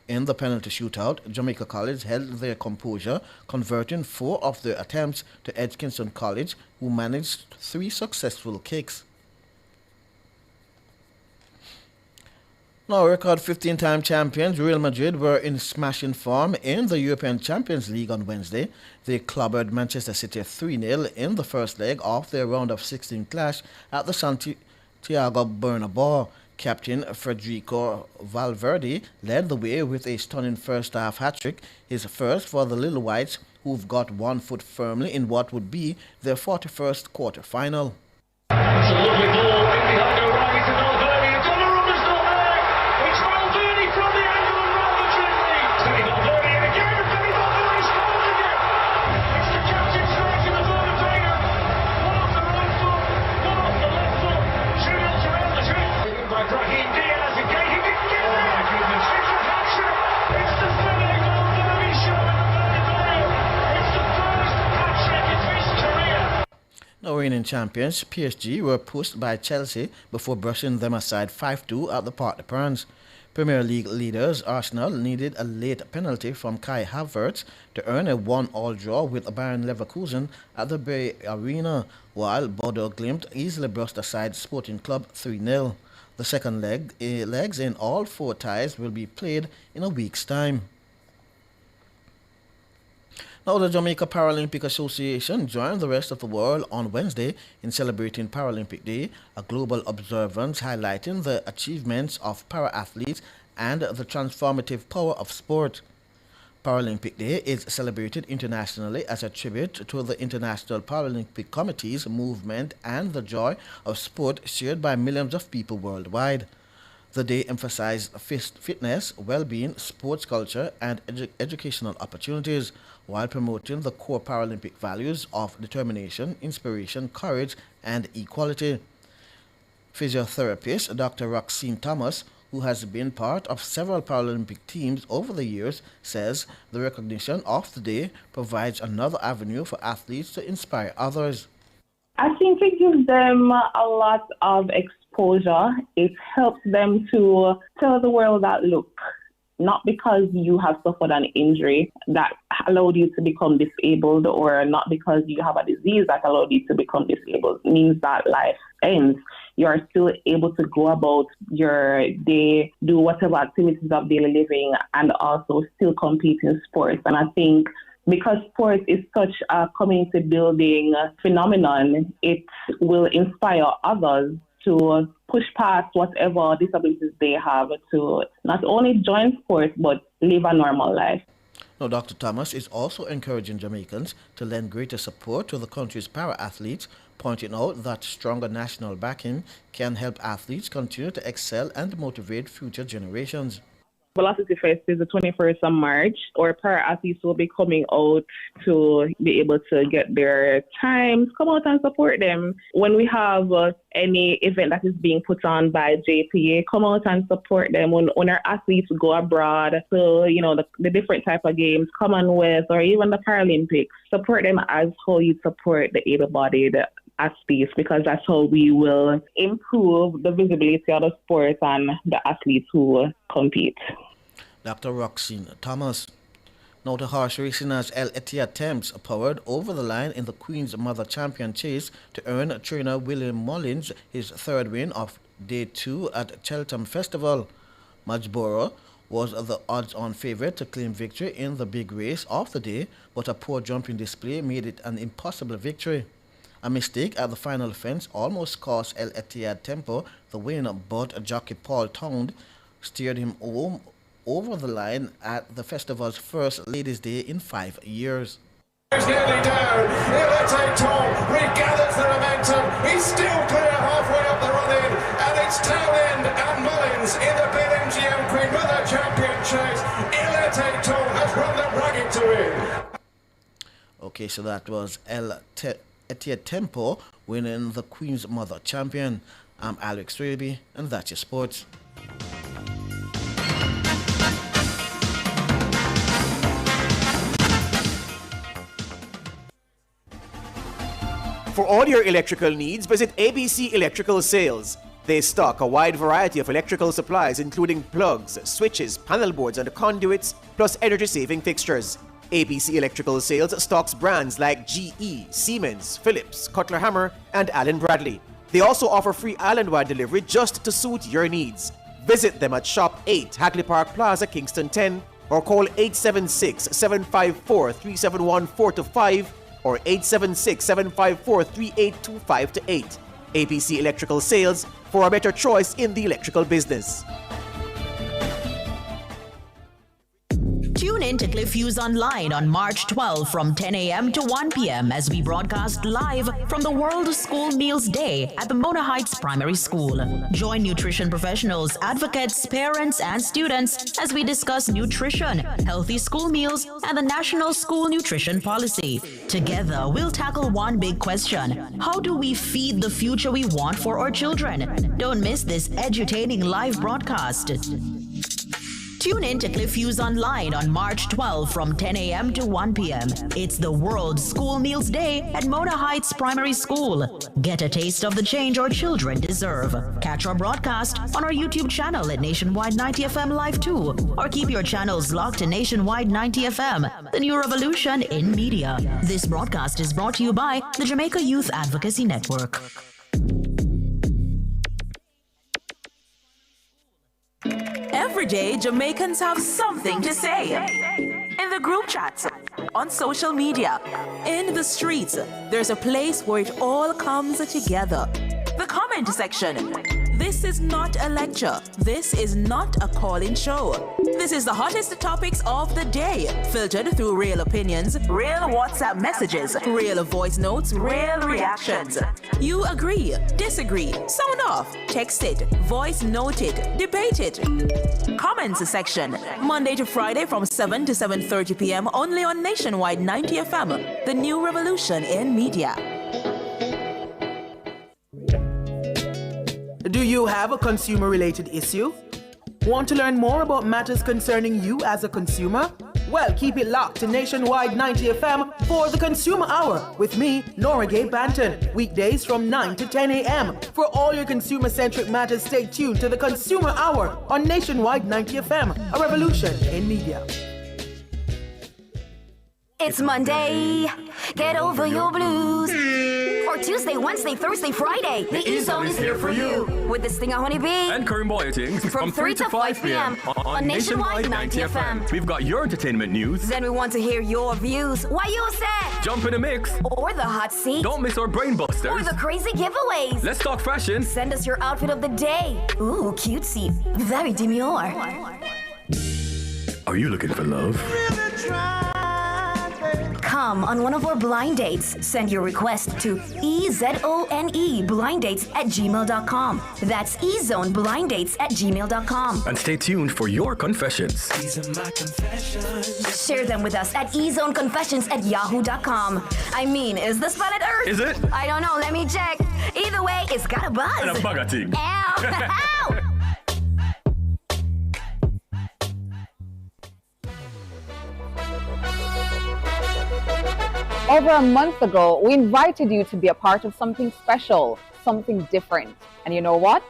In the penalty shootout, Jamaica College held their composure, converting 4 of their attempts to edge Kingston College, who managed 3 successful kicks. Now, record 15-time champions Real Madrid were in smashing form in the European Champions League on Wednesday. They clobbered Manchester City 3-0 in the first leg of their round of 16 clash at the Santiago Bernabeu. Captain Federico Valverde led the way with a stunning first-half hat-trick, his first for the Little Whites, who've got one foot firmly in what would be their 41st quarter-final. It's a lovely goal in behind O'Reilly to Valverde. Donnarumma's not there. It's Valverde from the angle and Real Madrid lead. Danny Valverde in again, and Danny Valverde scores again. It's the captain striking the Bernabeu. One off the right foot, one off the left foot. 2-0 to Real Madrid. By Brahim Diaz again. He didn't get there. Oh my goodness. It's a hat-trick. It's the third goal that he shot at the Bernabeu. It's the first hat-trick of his career. Now, reigning champions, PSG were pushed by Chelsea before brushing them aside 5-2 at the Parc des Princes. Premier League leaders Arsenal needed a late penalty from Kai Havertz to earn a 1-1 draw with Bayern Leverkusen at the Bay Arena, while Bodo Glimt easily brushed aside Sporting Club 3-0. The second legs in all 4 ties will be played in a week's time. Now, the Jamaica Paralympic Association joined the rest of the world on Wednesday in celebrating Paralympic Day, a global observance highlighting the achievements of para-athletes and the transformative power of sport. Paralympic Day is celebrated internationally as a tribute to the International Paralympic Committee's movement and the joy of sport shared by millions of people worldwide. The day emphasized fitness, well-being, sports culture, and educational opportunities, while promoting the core Paralympic values of determination, inspiration, courage, and equality. Physiotherapist Dr. Roxine Thomas, who has been part of several Paralympic teams over the years, says the recognition of the day provides another avenue for athletes to inspire others. I think it gives them a lot of exposure. It helps them to tell the world that, look, not because you have suffered an injury that allowed you to become disabled, or not because you have a disease that allowed you to become disabled, means that life ends. You are still able to go about your day, do whatever activities of daily living, and also still compete in sports. And I think because sports is such a community building phenomenon, it will inspire others to push past whatever disabilities they have to not only join sports but live a normal life. Now, Dr. Thomas is also encouraging Jamaicans to lend greater support to the country's para-athletes, pointing out that stronger national backing can help athletes continue to excel and motivate future generations. Velocity Fest is the 21st of March. Our para-athletes will be coming out to be able to get their times, come out and support them. When we have any event that is being put on by JPA, come out and support them. When our athletes go abroad to, the different type of games, Commonwealth, or even the Paralympics, support them as how you support the able-bodied athletes, because that's how we will improve the visibility of the sport and the athletes who compete. Dr. Roxine Thomas. Now to horse racing as El Etihad Thames powered over the line in the Queen's Mother Champion Chase to earn trainer William Mullins his third win of Day 2 at Cheltenham Festival. Majborough was the odds-on favourite to claim victory in the big race of the day, but a poor jumping display made it an impossible victory. A mistake at the final fence almost cost El Etihad Tempo the win, but jockey Paul Tound steered him home over the line at the festival's first Ladies' Day in 5 years. He's nearly down. Ilete Tall regathers the momentum. He's still clear halfway up the run-in, and it's Townend and Mullins in the BetMGM Queen Mother Champion Chase. Ilete Tall has run the bragging to win. Okay, so that was El Etihad Tempo winning the Queen's Mother Champion. I'm Alex Raby, and that's your sports. For all your electrical needs, visit ABC Electrical Sales. They stock a wide variety of electrical supplies including plugs, switches, panel boards and conduits, plus energy-saving fixtures. ABC Electrical Sales stocks brands like GE, Siemens, Philips, Cutler Hammer and Allen Bradley. They also offer free island-wide delivery just to suit your needs. Visit them at Shop 8, Hagley Park Plaza, Kingston 10 or call 876-754-3714-5 or 876-754-3825-8. ABC Electrical Sales, for a better choice in the electrical business. Tune in to Cliff Hughes Online on March 12 from 10 a.m. to 1 p.m. as we broadcast live from the World School Meals Day at the Mona Heights Primary School. Join nutrition professionals, advocates, parents, and students as we discuss nutrition, healthy school meals, and the National School Nutrition Policy. Together, we'll tackle one big question: how do we feed the future we want for our children? Don't miss this edutaining live broadcast. Tune in to Cliff Hughes Online on March 12 from 10 a.m. to 1 p.m. It's the World School Meals Day at Mona Heights Primary School. Get a taste of the change our children deserve. Catch our broadcast on our YouTube channel at Nationwide 90 FM Live 2, or keep your channels locked to Nationwide 90 FM, the new revolution in media. This broadcast is brought to you by the Jamaica Youth Advocacy Network. Every day, Jamaicans have something to say. In the group chats, on social media, in the streets, there's a place where it all comes together. The comment section. This is not a lecture. This is not a call-in show. This is the hottest topics of the day, filtered through real opinions, real WhatsApp messages, real voice notes, real reactions. You agree, disagree, sound off, text it, voice note it, debate it. Comments section, Monday to Friday from 7 to 7:30 p.m. only on Nationwide 90 FM, the new revolution in media. Do you have a consumer-related issue? Want to learn more about matters concerning you as a consumer? Well, keep it locked to Nationwide 90 FM for the Consumer Hour with me, Nora Gay Banton. Weekdays from 9 to 10 a.m. For all your consumer-centric matters, stay tuned to the Consumer Hour on Nationwide 90 FM, a revolution in media. It's Monday, get over your blues. Or Tuesday, Wednesday, Thursday, Friday. The E-Zone is here for you. With the Stinger Honeybee and Karim Boyatings from 3 to 5 p.m. on Nationwide 90 FM. We've got your entertainment news. Then we want to hear your views. Why you say? Jump in the mix. Or the hot seat. Don't miss our brain busters. Or the crazy giveaways. Let's talk fashion. Send us your outfit of the day. Ooh, cutesy. Very demure. Are you looking for love? Come on one of our blind dates. Send your request to ezoneblindates@gmail.com. That's ezoneblindates@gmail.com. And stay tuned for your confessions. These are my confessions. Share them with us at ezoneconfessions@yahoo.com. I mean, is this planet Earth? Is it? I don't know. Let me check. Either way, it's got a buzz. And a bugger thing. Ow! Ow! Over a month ago, we invited you to be a part of something special, something different. And you know what?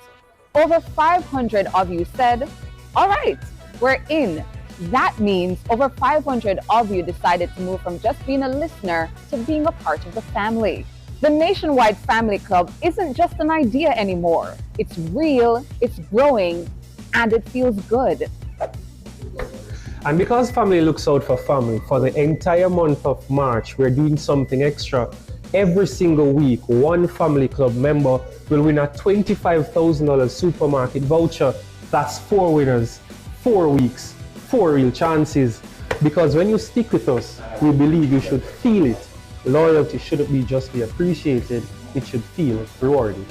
Over 500 of you said, all right, we're in. That means over 500 of you decided to move from just being a listener to being a part of the family. The Nationwide Family Club isn't just an idea anymore. It's real, it's growing, and it feels good. And because family looks out for family, for the entire month of March, we're doing something extra. Every single week, one family club member will win a $25,000 supermarket voucher. That's 4 winners, 4 weeks, 4 real chances. Because when you stick with us, we believe you should feel it. Loyalty shouldn't just be appreciated, it should feel rewarded.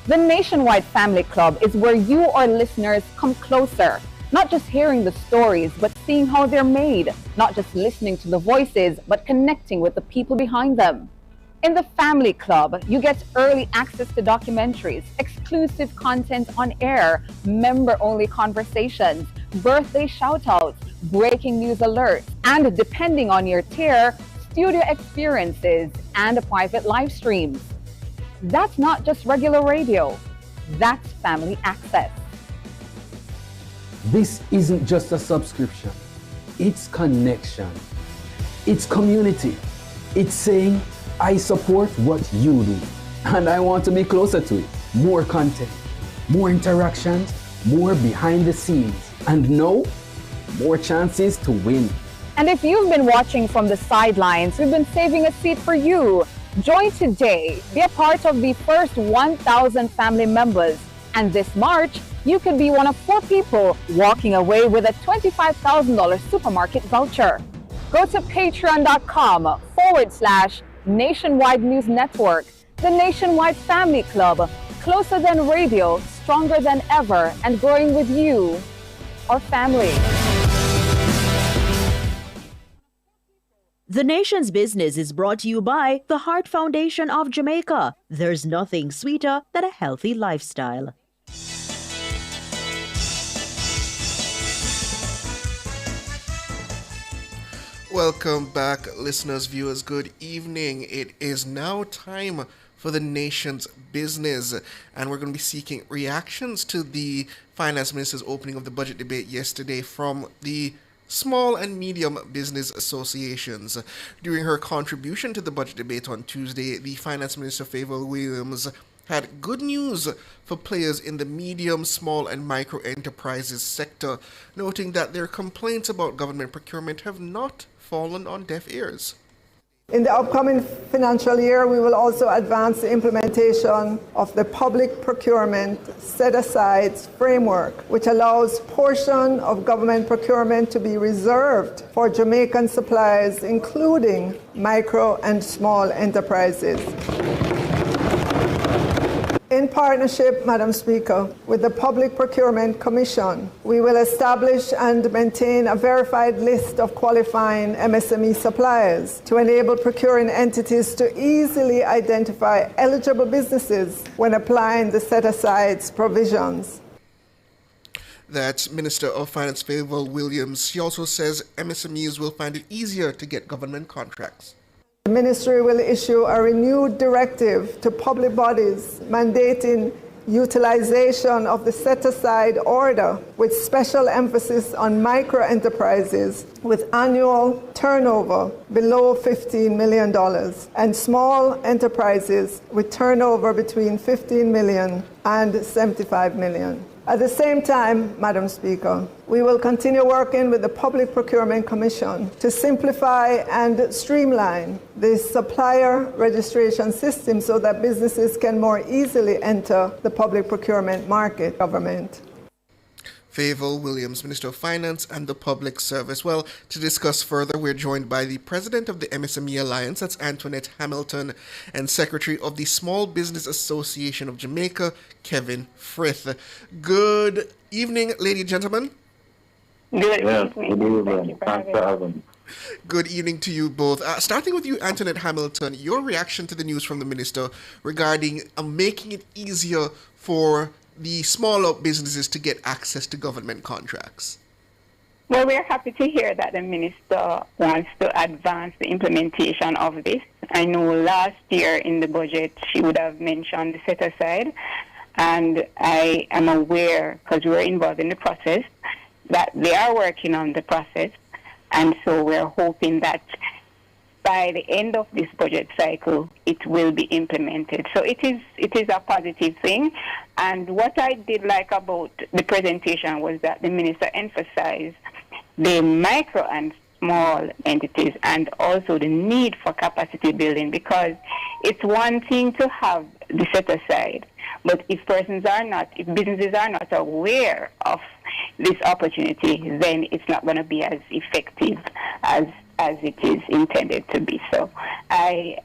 The Nationwide Family Club is where you, our listeners, come closer. Not just hearing the stories, but seeing how they're made. Not just listening to the voices, but connecting with the people behind them. In the Family Club, you get early access to documentaries, exclusive content on air, member-only conversations, birthday shout-outs, breaking news alerts, and depending on your tier, studio experiences and private live streams. That's not just regular radio, that's family access. This isn't just a subscription, it's connection, it's community, it's saying, I support what you do, and I want to be closer to it. More content, more interactions, more behind the scenes, and no, more chances to win. And if you've been watching from the sidelines, we've been saving a seat for you. Join today, be a part of the first 1,000 family members, and this March, you could be one of 4 people walking away with a $25,000 supermarket voucher. Go to patreon.com/Nationwide News Network, the Nationwide Family Club, closer than radio, stronger than ever, and growing with you, our family. The Nation's Business is brought to you by the Heart Foundation of Jamaica. There's nothing sweeter than a healthy lifestyle. Welcome back, listeners, viewers. Good evening. It is now time for the Nation's Business, and we're going to be seeking reactions to the Finance Minister's opening of the budget debate yesterday from the small and medium business associations. During her contribution to the budget debate on Tuesday, the Finance Minister, Favour Williams, had good news for players in the medium, small and micro enterprises sector, noting that their complaints about government procurement have not fallen on deaf ears. In the upcoming financial year, we will also advance the implementation of the public procurement set-asides framework, which allows portion of government procurement to be reserved for Jamaican suppliers, including micro and small enterprises. In partnership, Madam Speaker, with the Public Procurement Commission, we will establish and maintain a verified list of qualifying MSME suppliers to enable procuring entities to easily identify eligible businesses when applying the set-asides provisions. That's Minister of Finance Favour Williams. She also says MSMEs will find it easier to get government contracts. The Ministry will issue a renewed directive to public bodies mandating utilization of the set-aside order with special emphasis on micro-enterprises with annual turnover below $15 million and small enterprises with turnover between $15 million and $75 million. At the same time, Madam Speaker, we will continue working with the Public Procurement Commission to simplify and streamline the supplier registration system so that businesses can more easily enter the public procurement market government. Favour Williams, Minister of Finance and the Public Service. Well, to discuss further, we're joined by the President of the MSME Alliance, that's Antoinette Hamilton, and Secretary of the Small Business Association of Jamaica, Kevin Frith. Good evening, ladies and gentlemen. Good evening. Thanks for having me. Good evening to you both. Starting with you, Antoinette Hamilton, your reaction to the news from the Minister regarding making it easier for the smaller businesses to get access to government contracts. Well, we're happy to hear that the Minister wants to advance the implementation of this. I know last year in the budget she would have mentioned the set-aside, and I am aware, because we were involved in the process, that they are working on the process, and so we're hoping that by the end of this budget cycle, it will be implemented. So it is a positive thing. And what I did like about the presentation was that the minister emphasized the micro and small entities and also the need for capacity building, because it's one thing to have the set aside, but if businesses are not aware of this opportunity, then it's not going to be as effective as it is intended to be. So the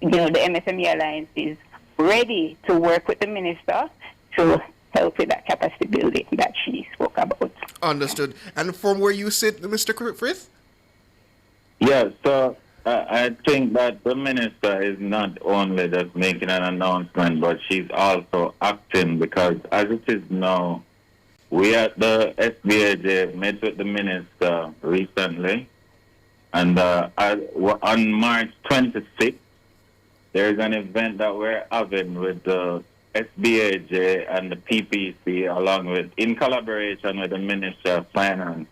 MSME Alliance is ready to work with the minister to help with that capacity building that she spoke about. Understood. And from where you sit, Mr. Frith? Yeah, so I think that the minister is not only just making an announcement, but she's also acting, because as it is now, we at the SBAJ met with the minister recently, and on March 26th, there's an event that we're having with the SBAJ and the PPC, in collaboration with the Ministry of Finance,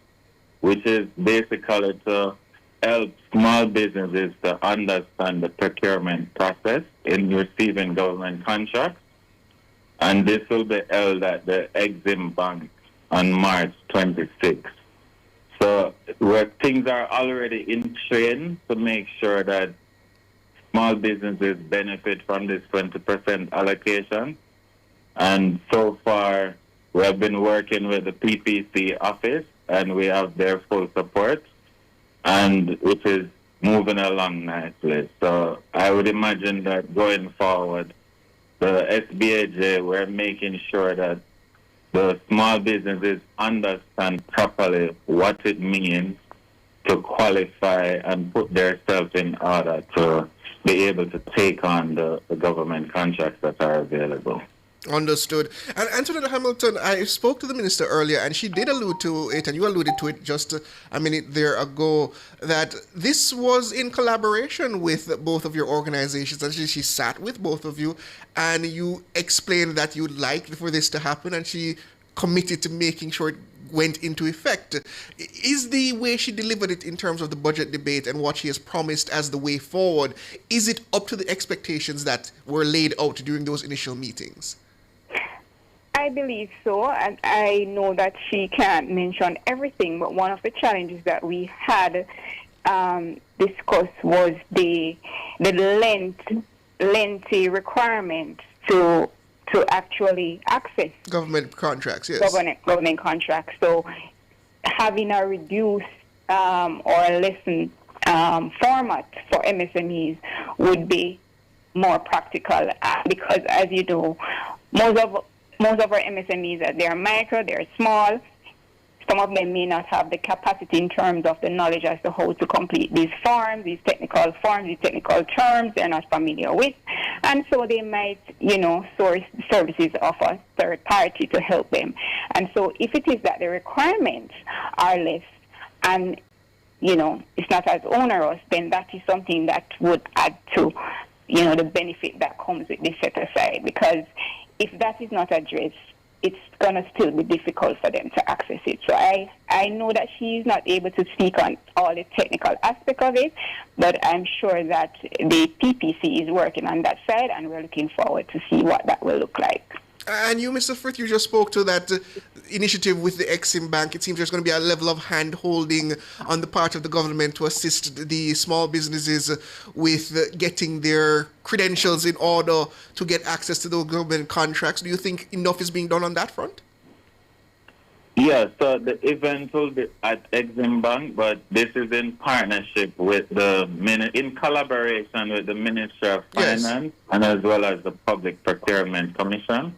which is basically to help small businesses to understand the procurement process in receiving government contracts. And this will be held at the Exim Bank on March 26th. So where things are already in train to make sure that small businesses benefit from this 20% allocation. And so far, we have been working with the PPC office, and we have their full support, and which is moving along nicely. So I would imagine that going forward, the SBAJ, we're making sure that the small businesses understand properly what it means to qualify and put themselves in order to be able to take on the government contracts that are available. Understood. And Antoinette Hamilton, I spoke to the minister earlier, and she did allude to it, and you alluded to it just a minute there ago, that this was in collaboration with both of your organizations. Actually, she sat with both of you, and you explained that you'd like for this to happen, and she committed to making sure it went into effect. Is the way she delivered it in terms of the budget debate and what she has promised as the way forward, is it up to the expectations that were laid out during those initial meetings? I believe so, and I know that she can't mention everything, but one of the challenges that we had discussed was the lengthy requirement to actually access government contracts, yes. Government contracts. So having a reduced or a lessened format for MSMEs would be more practical, because, as you know, most of our MSMEs, they're micro, they're small. Some of them may not have the capacity in terms of the knowledge as to how to complete these forms, these technical terms they're not familiar with. And so they might, source services of a third party to help them. And so if it is that the requirements are less and, it's not as onerous, then that is something that would add to, the benefit that comes with this set aside. Because if that is not addressed, it's going to still be difficult for them to access it. So I know that she's not able to speak on all the technical aspect of it, but I'm sure that the PPC is working on that side, and we're looking forward to see what that will look like. And you, Mr. Frith, you just spoke to that initiative with the Exim Bank. It seems there's going to be a level of hand-holding on the part of the government to assist the small businesses with getting their credentials in order to get access to those government contracts. Do you think enough is being done on that front? Yeah, so the event will be at Exim Bank, but this is in partnership with in collaboration with the Ministry of Finance, and as well as the Public Procurement Commission.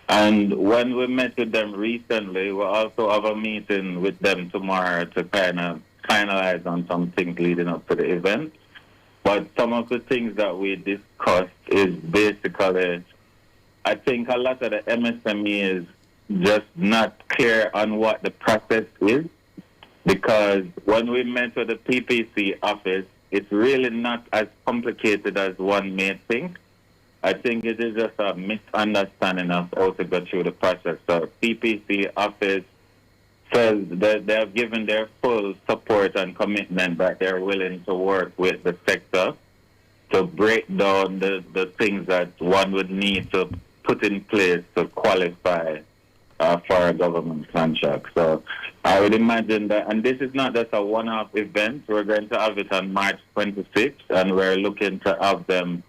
And when we met with them recently, we'll also have a meeting with them tomorrow to kind of finalize on some things leading up to the event. But some of the things that we discussed is basically, I think a lot of the MSME is just not clear on what the process is, because when we met with the PPC office, it's really not as complicated as one may think. I think it is just a misunderstanding of how to go through the process. So PPC office says that they have given their full support and commitment that they're willing to work with the sector to break down the things that one would need to put in place to qualify for a government contract. So I would imagine that, and this is not just a one-off event. We're going to have it on March 26th, and we're looking to have them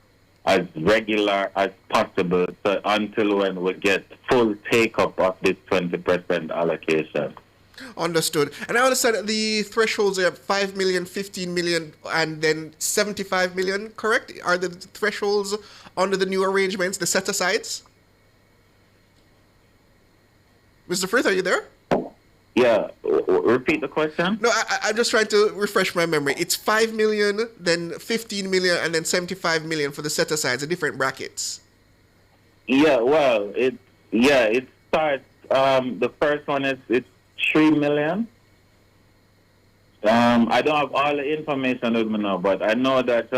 as regular as possible until when we get full take-up of this 20% allocation. Understood. And I understand that the thresholds are 5 million, 15 million, and then 75 million, correct? Are the thresholds under the new arrangements, the set-asides? Mr. Frith, are you there? Yeah, repeat the question. No, I'm just trying to refresh my memory. It's 5 million, then 15 million, and then 75 million for the set-asides, the different brackets. Yeah, well, it starts, the first one it's 3 million. I don't have all the information with me now, but I know that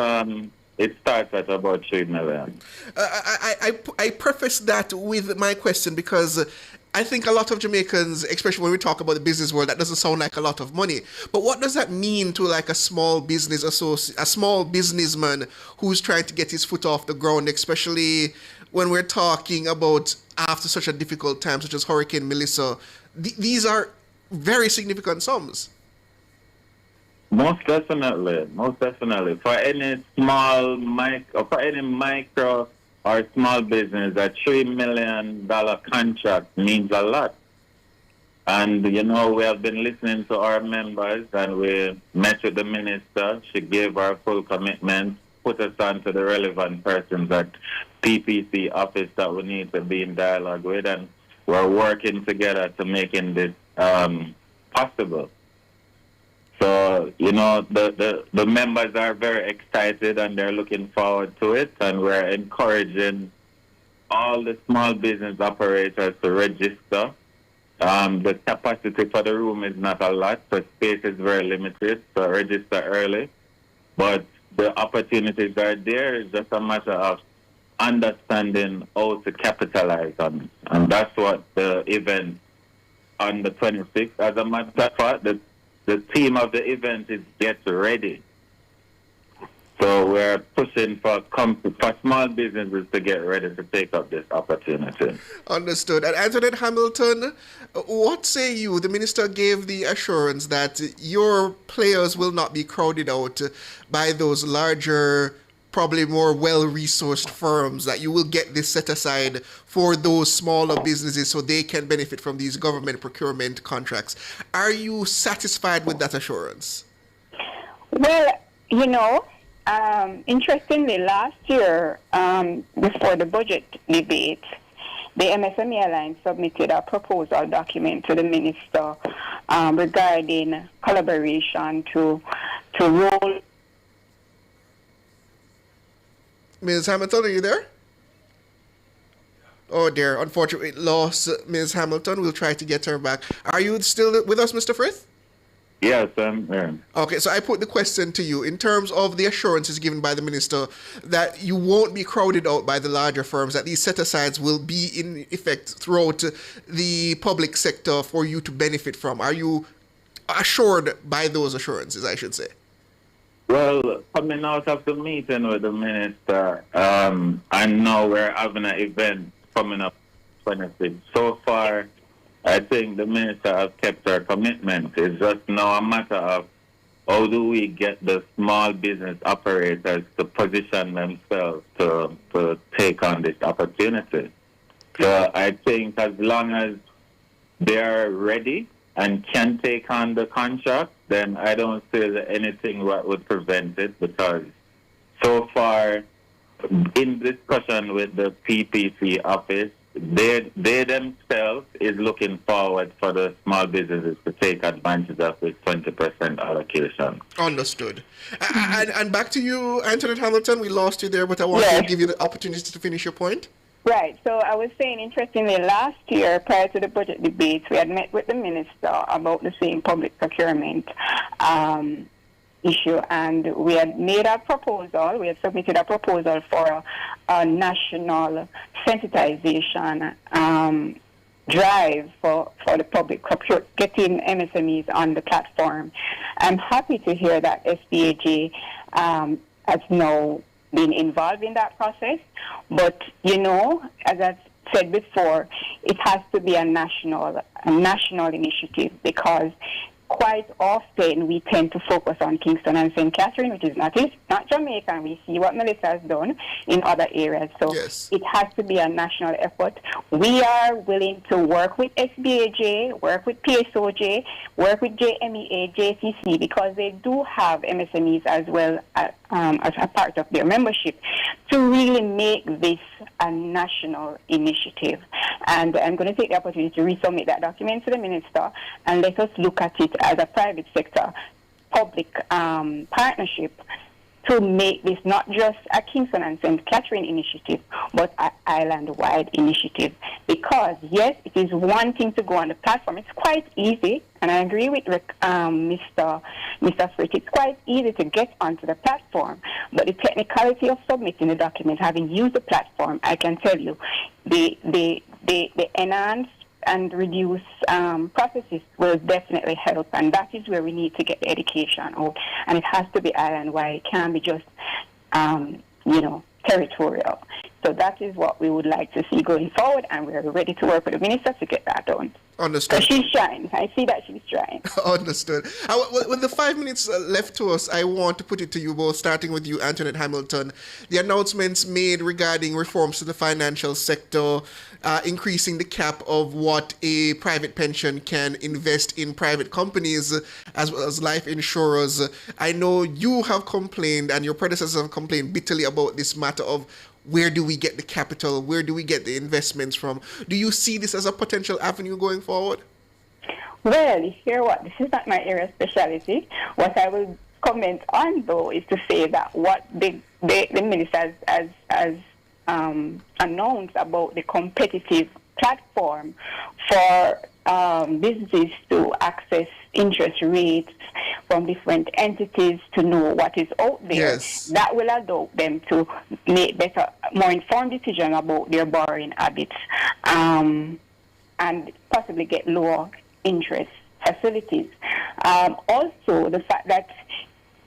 it starts at about 3 million. I preface that with my question because I think a lot of Jamaicans, especially when we talk about the business world, that doesn't sound like a lot of money. But what does that mean to like a small business a small businessman who's trying to get his foot off the ground, especially when we're talking about after such a difficult time, such as Hurricane Melissa? These are very significant sums. Most definitely. For any micro or small business, a $3 million contract means a lot. And, we have been listening to our members, and we met with the minister. She gave our full commitment, put us on to the relevant persons at PPC office that we need to be in dialogue with, and we're working together to making this possible. So, the members are very excited and they're looking forward to it, and we're encouraging all the small business operators to register. The capacity for the room is not a lot, so space is very limited, so register early. But the opportunities are there. It's just a matter of understanding how to capitalize on it. And that's what the event on the 26th, as a matter of fact, the theme of the event is Get Ready. So we're pushing for small businesses to get ready to take up this opportunity. Understood. And Antoinette Hamilton, what say you? The minister gave the assurance that your players will not be crowded out by those larger, probably more well-resourced firms, that you will get this set aside for those smaller businesses so they can benefit from these government procurement contracts. Are you satisfied with that assurance? Well, interestingly, last year, before the budget debate, the MSME Alliance submitted a proposal document to the minister regarding collaboration to roll. Ms. Hamilton, are you there? Oh dear, unfortunately lost Ms. Hamilton. We'll try to get her back. Are you still with us, Mr. Frith? Yes, I'm here. Okay, so I put the question to you in terms of the assurances given by the minister that you won't be crowded out by the larger firms, that these set-asides will be in effect throughout the public sector for you to benefit from. Are you assured by those assurances, I should say? Well, coming out of the meeting with the minister, I know we're having an event coming up 26. So far, I think the minister has kept her commitment. It's just now a matter of how do we get the small business operators to position themselves to take on this opportunity. So I think as long as they're ready and can take on the contract, then I don't see anything that would prevent it, because so far in discussion with the PPC office, they themselves is looking forward for the small businesses to take advantage of this 20% allocation. Understood. And back to you, Antoinette Hamilton. We lost you there, but I want to give you the opportunity to finish your point. Right. So I was saying, interestingly, last year, prior to the budget debates, we had met with the minister about the same public procurement issue, and we had made a proposal. We had submitted a proposal for a national sensitization drive for the public, getting MSMEs on the platform. I'm happy to hear that SBAJ has now been involved in that process. But, as I've said before, it has to be a national initiative, because quite often we tend to focus on Kingston and St. Catherine, which is not Jamaica, and we see what Melissa has done in other areas. So it has to be a national effort. We are willing to work with SBAJ, work with PSOJ, work with JMEA, JCC, because they do have MSMEs as well as a part of their membership, to really make this a national initiative. And I'm going to take the opportunity to resubmit that document to the Minister, and let us look at it as a private sector public partnership to make this not just a Kingston and St. Catherine initiative, but an island-wide initiative. Because, yes, it is one thing to go on the platform. It's quite easy, and I agree with Mr. Fritz. It's quite easy to get onto the platform, but the technicality of submitting the document, having used the platform, I can tell you, the enhanced and reduce processes will definitely help, and that is where we need to get the education out. And it has to be island-wide. It can't be just, territorial. So that is what we would like to see going forward, and we're ready to work with the Minister to get that done. Understood. So she's trying. I see that she's trying. Understood. With the 5 minutes left to us, I want to put it to you both, starting with you, Antoinette Hamilton. The announcements made regarding reforms to the financial sector, increasing the cap of what a private pension can invest in private companies, as well as life insurers. I know you have complained, and your predecessors have complained bitterly about this matter of where do we get the capital? Where do we get the investments from? Do you see this as a potential avenue going forward? Well, you hear what? This is not my area of specialty. What I will comment on, though, is to say that what the Minister has announced about the competitive platform for businesses to access interest rates from different entities to know what is out there. Yes. That will allow them to make better, more informed decisions about their borrowing habits, and possibly get lower interest facilities. Also, the fact that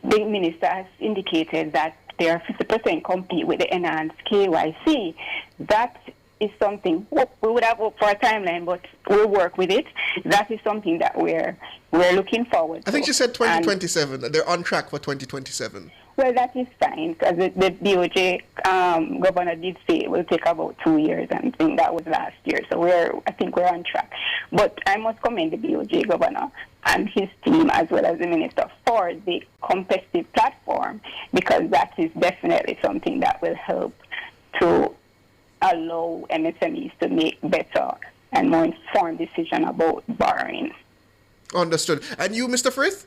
the Minister has indicated that they are 50% compete with the enhanced KYC, that is something we would have hoped for a timeline, but we'll work with it. That is something that we're looking forward to. I think she said 2027. They're on track for 2027. Well, that is fine, because the DOJ governor did say it will take about 2 years, and I think that was last year. So I think we're on track. But I must commend the DOJ governor and his team, as well as the minister, for the competitive platform, because that is definitely something that will help to allow MSMEs to make better and more informed decisions about borrowing. Understood. And you, Mr. Frith?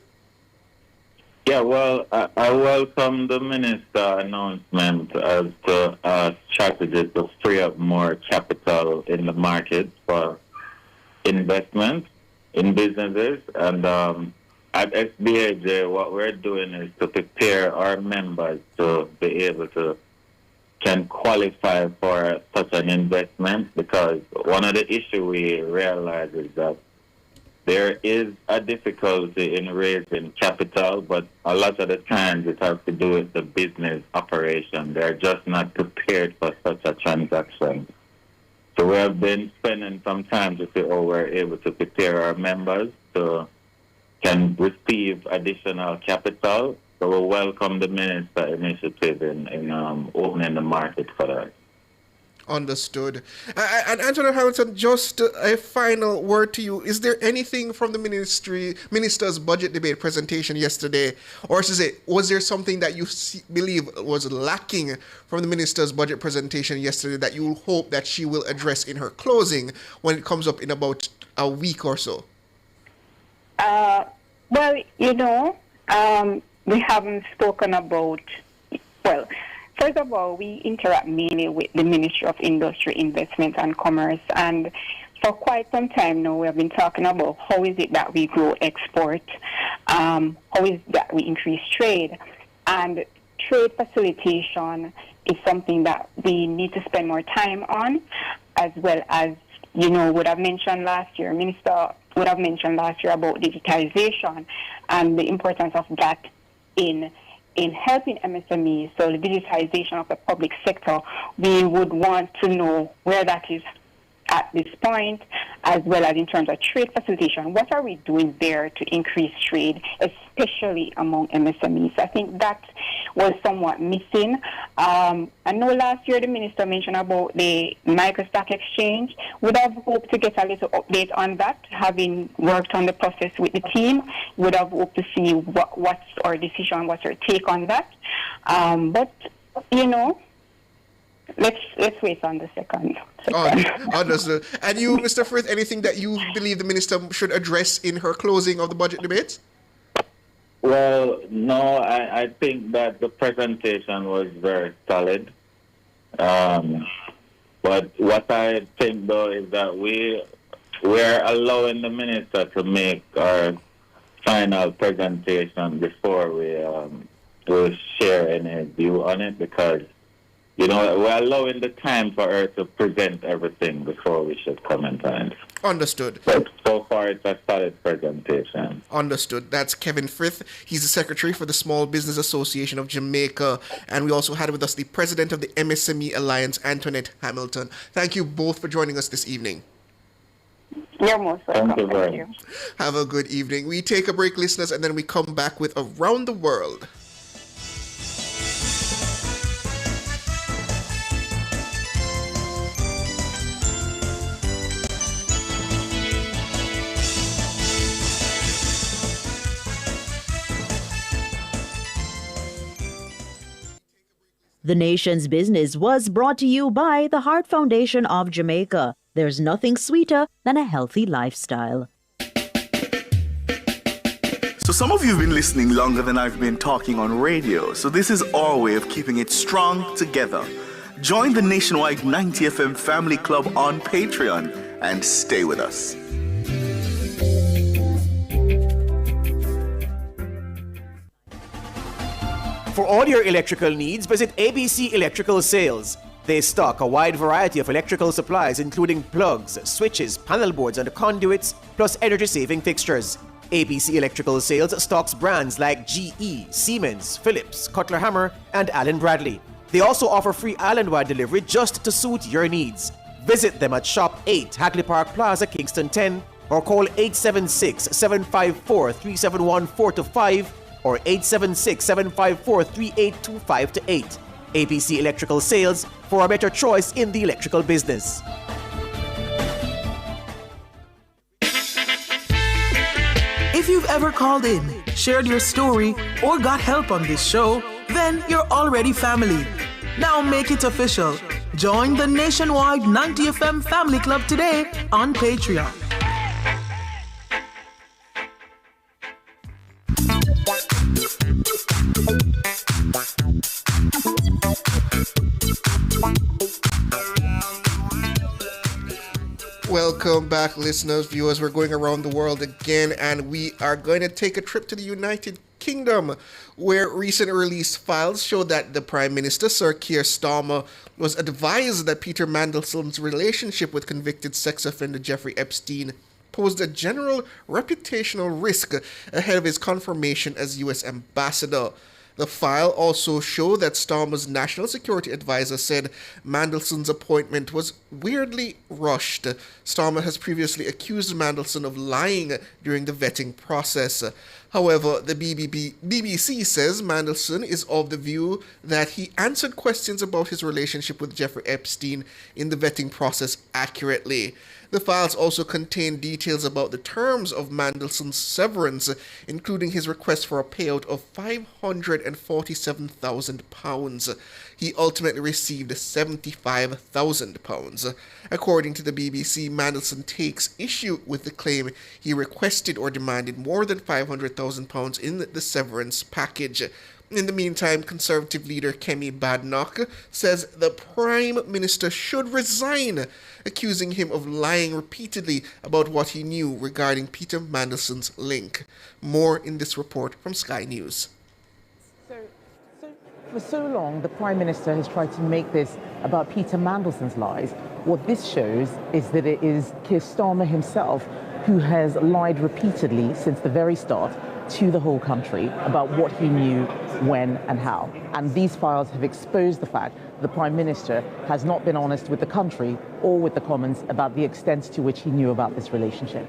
Yeah, well, I welcome the minister announcement as to a strategy to free up more capital in the market for investment in businesses. And at SBAJ, what we're doing is to prepare our members to be able to can qualify for such an investment, because one of the issues we realize is that there is a difficulty in raising capital, but a lot of the times it has to do with the business operation. They're just not prepared for such a transaction. So we have been spending some time to see how we're able to prepare our members to can receive additional capital. So we welcome the minister initiative in opening the market for that. Understood. And Antoinette Hamilton, just a final word to you. Is there anything from the minister's budget debate presentation yesterday, or was there something that you believe was lacking from the minister's budget presentation yesterday that you hope that she will address in her closing when it comes up in about a week or so? Well, we haven't spoken about, first of all, we interact mainly with the Ministry of Industry, Investment and Commerce, and for quite some time now we have been talking about how is it that we grow export, how is it that we increase trade, and trade facilitation is something that we need to spend more time on, as well as would have mentioned last year, Minister would have mentioned last year about digitization and the importance of that in helping MSMEs. So the digitization of the public sector, we would want to know where that is at this point, as well as in terms of trade facilitation. What are we doing there to increase trade, especially among MSMEs? I think that was somewhat missing. I know last year the minister mentioned about the microstock exchange. Would have hoped to get a little update on that, having worked on the process with the team. Would have hoped to see what's our decision, what's our take on that. But, let's wait on the second. Understood. And you, Mr. Frith, anything that you believe the minister should address in her closing of the budget debate? Well, no, I think that the presentation was very solid. But what I think, though, is that we're allowing the minister to make our final presentation before we'll share any view on it, because we're allowing the time for her to present everything before we should comment on it. Understood. But so far, it's a solid presentation. Understood. That's Kevin Frith. He's the Secretary for the Small Business Association of Jamaica. And we also had with us the President of the MSME Alliance, Antoinette Hamilton. Thank you both for joining us this evening. You're most welcome. Thank you. Have a good evening. We take a break, listeners, and then we come back with Around the World. The Nation's Business was brought to you by the Heart Foundation of Jamaica. There's nothing sweeter than a healthy lifestyle. So some of you have been listening longer than I've been talking on radio, so this is our way of keeping it strong together. Join the nationwide 90 FM Family Club on Patreon and stay with us. For all your electrical needs, visit ABC Electrical Sales. They stock a wide variety of electrical supplies, including plugs, switches, panel boards, and conduits, plus energy-saving fixtures. ABC Electrical Sales stocks brands like GE, Siemens, Philips, Cutler Hammer, and Allen Bradley. They also offer free island-wide delivery just to suit your needs. Visit them at Shop 8, Hagley Park Plaza, Kingston 10, or call 876-754-3714-5 or 876-754-3825-8. ABC Electrical Sales, for a better choice in the electrical business. If you've ever called in, shared your story, or got help on this show, then you're already family. Now make it official. Join the nationwide 90 FM Family Club today on Patreon. Welcome back, listeners, viewers. We're going around the world again, and we are going to take a trip to the United Kingdom, where recent released files show that the Prime Minister, Sir Keir Starmer, was advised that Peter Mandelson's relationship with convicted sex offender Jeffrey Epstein posed a general reputational risk ahead of his confirmation as U.S. ambassador. The file also showed that Starmer's national security advisor said Mandelson's appointment was weirdly rushed. Starmer has previously accused Mandelson of lying during the vetting process. However, the BBC says Mandelson is of the view that he answered questions about his relationship with Jeffrey Epstein in the vetting process accurately. The files also contain details about the terms of Mandelson's severance, including his request for a payout of £547,000. He ultimately received £75,000. According to the BBC, Mandelson takes issue with the claim he requested or demanded more than £500,000 in the severance package. In the meantime, Conservative leader Kemi Badenoch says the Prime Minister should resign, accusing him of lying repeatedly about what he knew regarding Peter Mandelson's link. More in this report from Sky News. for so long, the Prime Minister has tried to make this about Peter Mandelson's lies. What this shows is that it is Keir Starmer himself who has lied repeatedly since the very start to the whole country about what he knew, when and how. And these files have exposed the fact that the Prime Minister has not been honest with the country or with the Commons about the extent to which he knew about this relationship.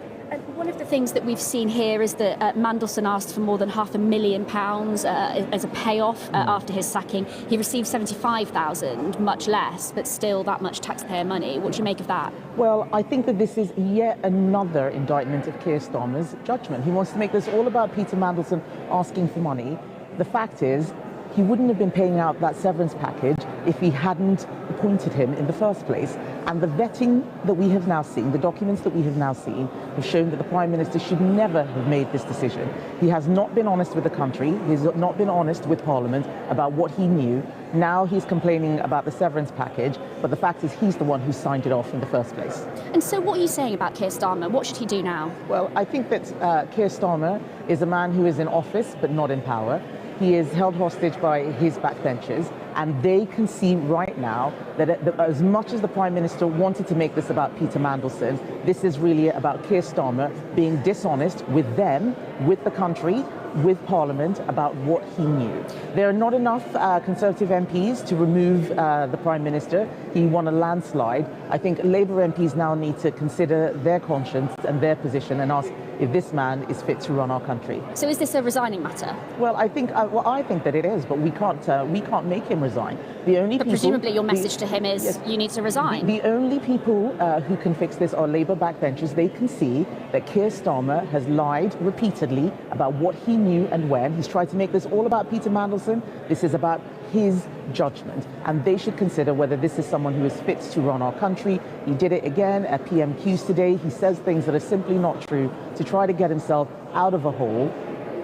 One of the things that we've seen here is that Mandelson asked for more than £500,000 as a payoff after his sacking. He received $75,000, much less, but still that much taxpayer money. What do you make of that? Well, I think that this is yet another indictment of Keir Starmer's judgment. He wants to make this all about Peter Mandelson asking for money. The fact is, he wouldn't have been paying out that severance package if he hadn't appointed him in the first place. And the vetting that we have now seen, the documents that we have now seen, have shown that the Prime Minister should never have made this decision. He has not been honest with the country. He's not been honest with Parliament about what he knew. Now he's complaining about the severance package, but the fact is he's the one who signed it off in the first place. And so what are you saying about Keir Starmer? What should he do now? Well, I think that Keir Starmer is a man who is in office but not in power. He is held hostage by his backbenchers, and they can see right now that as much as the Prime Minister wanted to make this about Peter Mandelson, this is really about Keir Starmer being dishonest with them, with the country, with Parliament about what he knew. There are not enough Conservative MPs to remove the Prime Minister. He won a landslide. I think Labour MPs now need to consider their conscience and their position and ask if this man is fit to run our country. So is this a resigning matter? Well, I think that it is, but we can't make him resign. But presumably your message to him is yes, you need to resign. The only people who can fix this are Labour backbenchers. They can see that Keir Starmer has lied repeatedly about what he knew and when. He's tried to make this all about Peter Mandelson. This is about his judgment, and they should consider whether this is someone who is fit to run our country. He did it again at PMQs today. He says things that are simply not true to try to get himself out of a hole.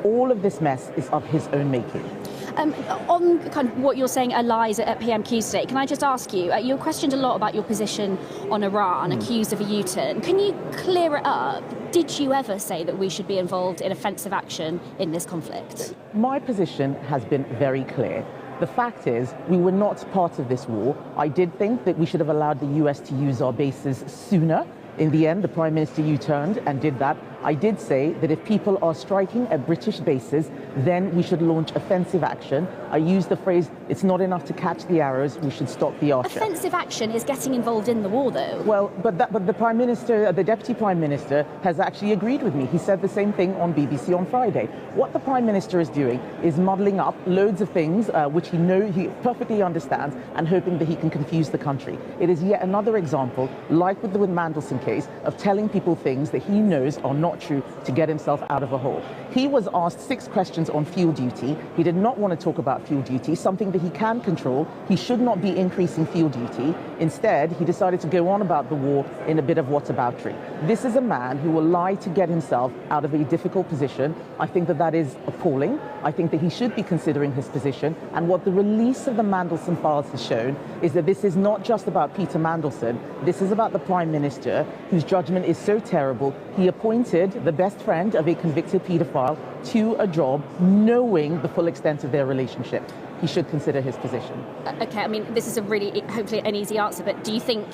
All of this mess is of his own making. On kind of what you're saying are lies at PMQs today, can I just ask you, you're questioned a lot about your position on Iran, accused of a U-turn. Can you clear it up? Did you ever say that we should be involved in offensive action in this conflict? My position has been very clear. The fact is, we were not part of this war. I did think that we should have allowed the US to use our bases sooner. In the end, the Prime Minister U-turned and did that. I did say that if people are striking at British bases, then we should launch offensive action. I used the phrase, it's not enough to catch the arrows, we should stop the archer. Offensive action is getting involved in the war, though. Well, but the Prime Minister, the Deputy Prime Minister, has actually agreed with me. He said the same thing on BBC on Friday. What the Prime Minister is doing is muddling up loads of things which he perfectly understands and hoping that he can confuse the country. It is yet another example, like with the Mandelson case, of telling people things that he knows are not true to get himself out of a hole. He was asked 6 questions on fuel duty. He did not want to talk about fuel duty, something that he can control. He should not be increasing fuel duty. Instead, he decided to go on about the war in a bit of whataboutery. This is a man who will lie to get himself out of a difficult position. I think that is appalling. I think that he should be considering his position. And what the release of the Mandelson files has shown is that this is not just about Peter Mandelson. This is about the Prime Minister, whose judgment is so terrible. He appointed the best friend of a convicted paedophile to a job knowing the full extent of their relationship. He should consider his position. Okay, I mean, this is a really, hopefully an easy answer, but do you think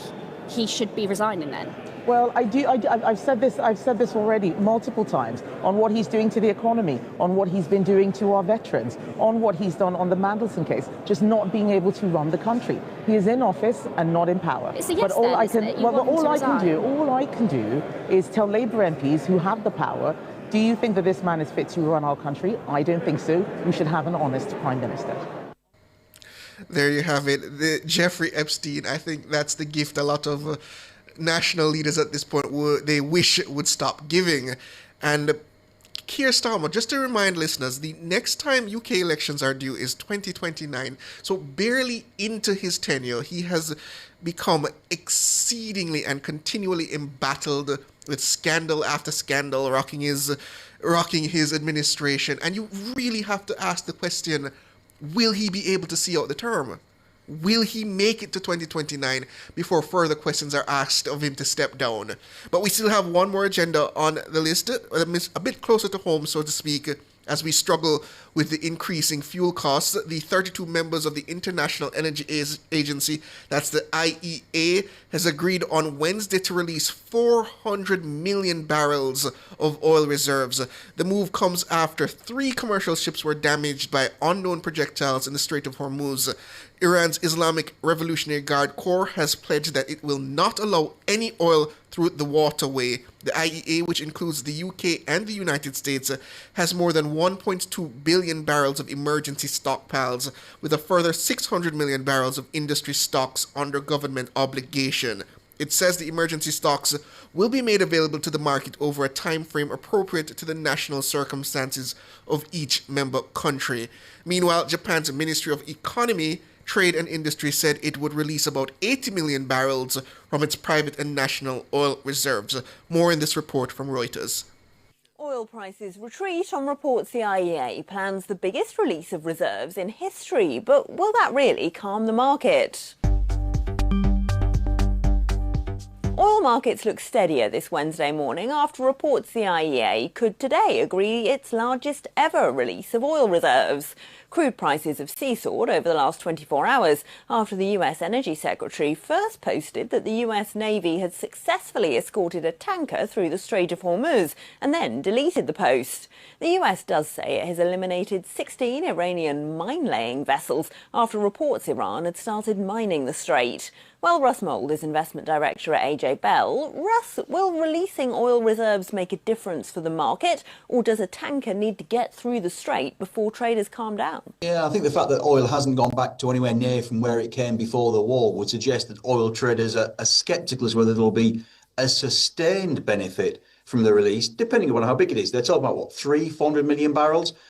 he should be resigning then? Well, I've said this already multiple times on what he's doing to the economy, on what he's been doing to our veterans, on what he's done on the Mandelson case, just not being able to run the country. He is in office and not in power. It's a yes, but all then, I can, isn't it? all I can do is tell Labour MPs who have the power, do you think that this man is fit to run our country? I don't think so. We should have an honest Prime Minister. There you have it. Jeffrey Epstein. I think that's the gift a lot of national leaders at this point they wish would stop giving. And Keir Starmer, just to remind listeners, the next time UK elections are due is 2029. So barely into his tenure, he has become exceedingly and continually embattled with scandal after scandal, rocking his administration. And you really have to ask the question, will he be able to see out the term? Will he make it to 2029 before further questions are asked of him to step down? But we still have one more agenda on the list, a bit closer to home, so to speak, As we struggle with the increasing fuel costs, the 32 members of the International Energy Agency, that's the IEA, has agreed on Wednesday to release 400 million barrels of oil reserves. The move comes after 3 commercial ships were damaged by unknown projectiles in the Strait of Hormuz. Iran's Islamic Revolutionary Guard Corps has pledged that it will not allow any oil through the waterway. The IEA, which includes the UK and the United States, has more than 1.2 billion barrels of emergency stockpiles, with a further 600 million barrels of industry stocks under government obligation. It says the emergency stocks will be made available to the market over a time frame appropriate to the national circumstances of each member country. Meanwhile, Japan's Ministry of Economy, Trade and Industry said it would release about 80 million barrels from its private and national oil reserves. More in this report from Reuters. Oil prices retreat on reports the IEA plans the biggest release of reserves in history. But will that really calm the market? Oil markets look steadier this Wednesday morning after reports the IEA could today agree its largest ever release of oil reserves. Crude prices have seesawed over the last 24 hours after the US Energy Secretary first posted that the US Navy had successfully escorted a tanker through the Strait of Hormuz and then deleted the post. The US does say it has eliminated 16 Iranian mine-laying vessels after reports Iran had started mining the strait. Well, Russ Mould is investment director at AJ Bell. Russ, will releasing oil reserves make a difference for the market, or does a tanker need to get through the strait before traders calm down? Yeah, I think the fact that oil hasn't gone back to anywhere near from where it came before the war would suggest that oil traders are sceptical as whether there'll be a sustained benefit from the release, depending on how big it is. They're talking about, 400 million barrels?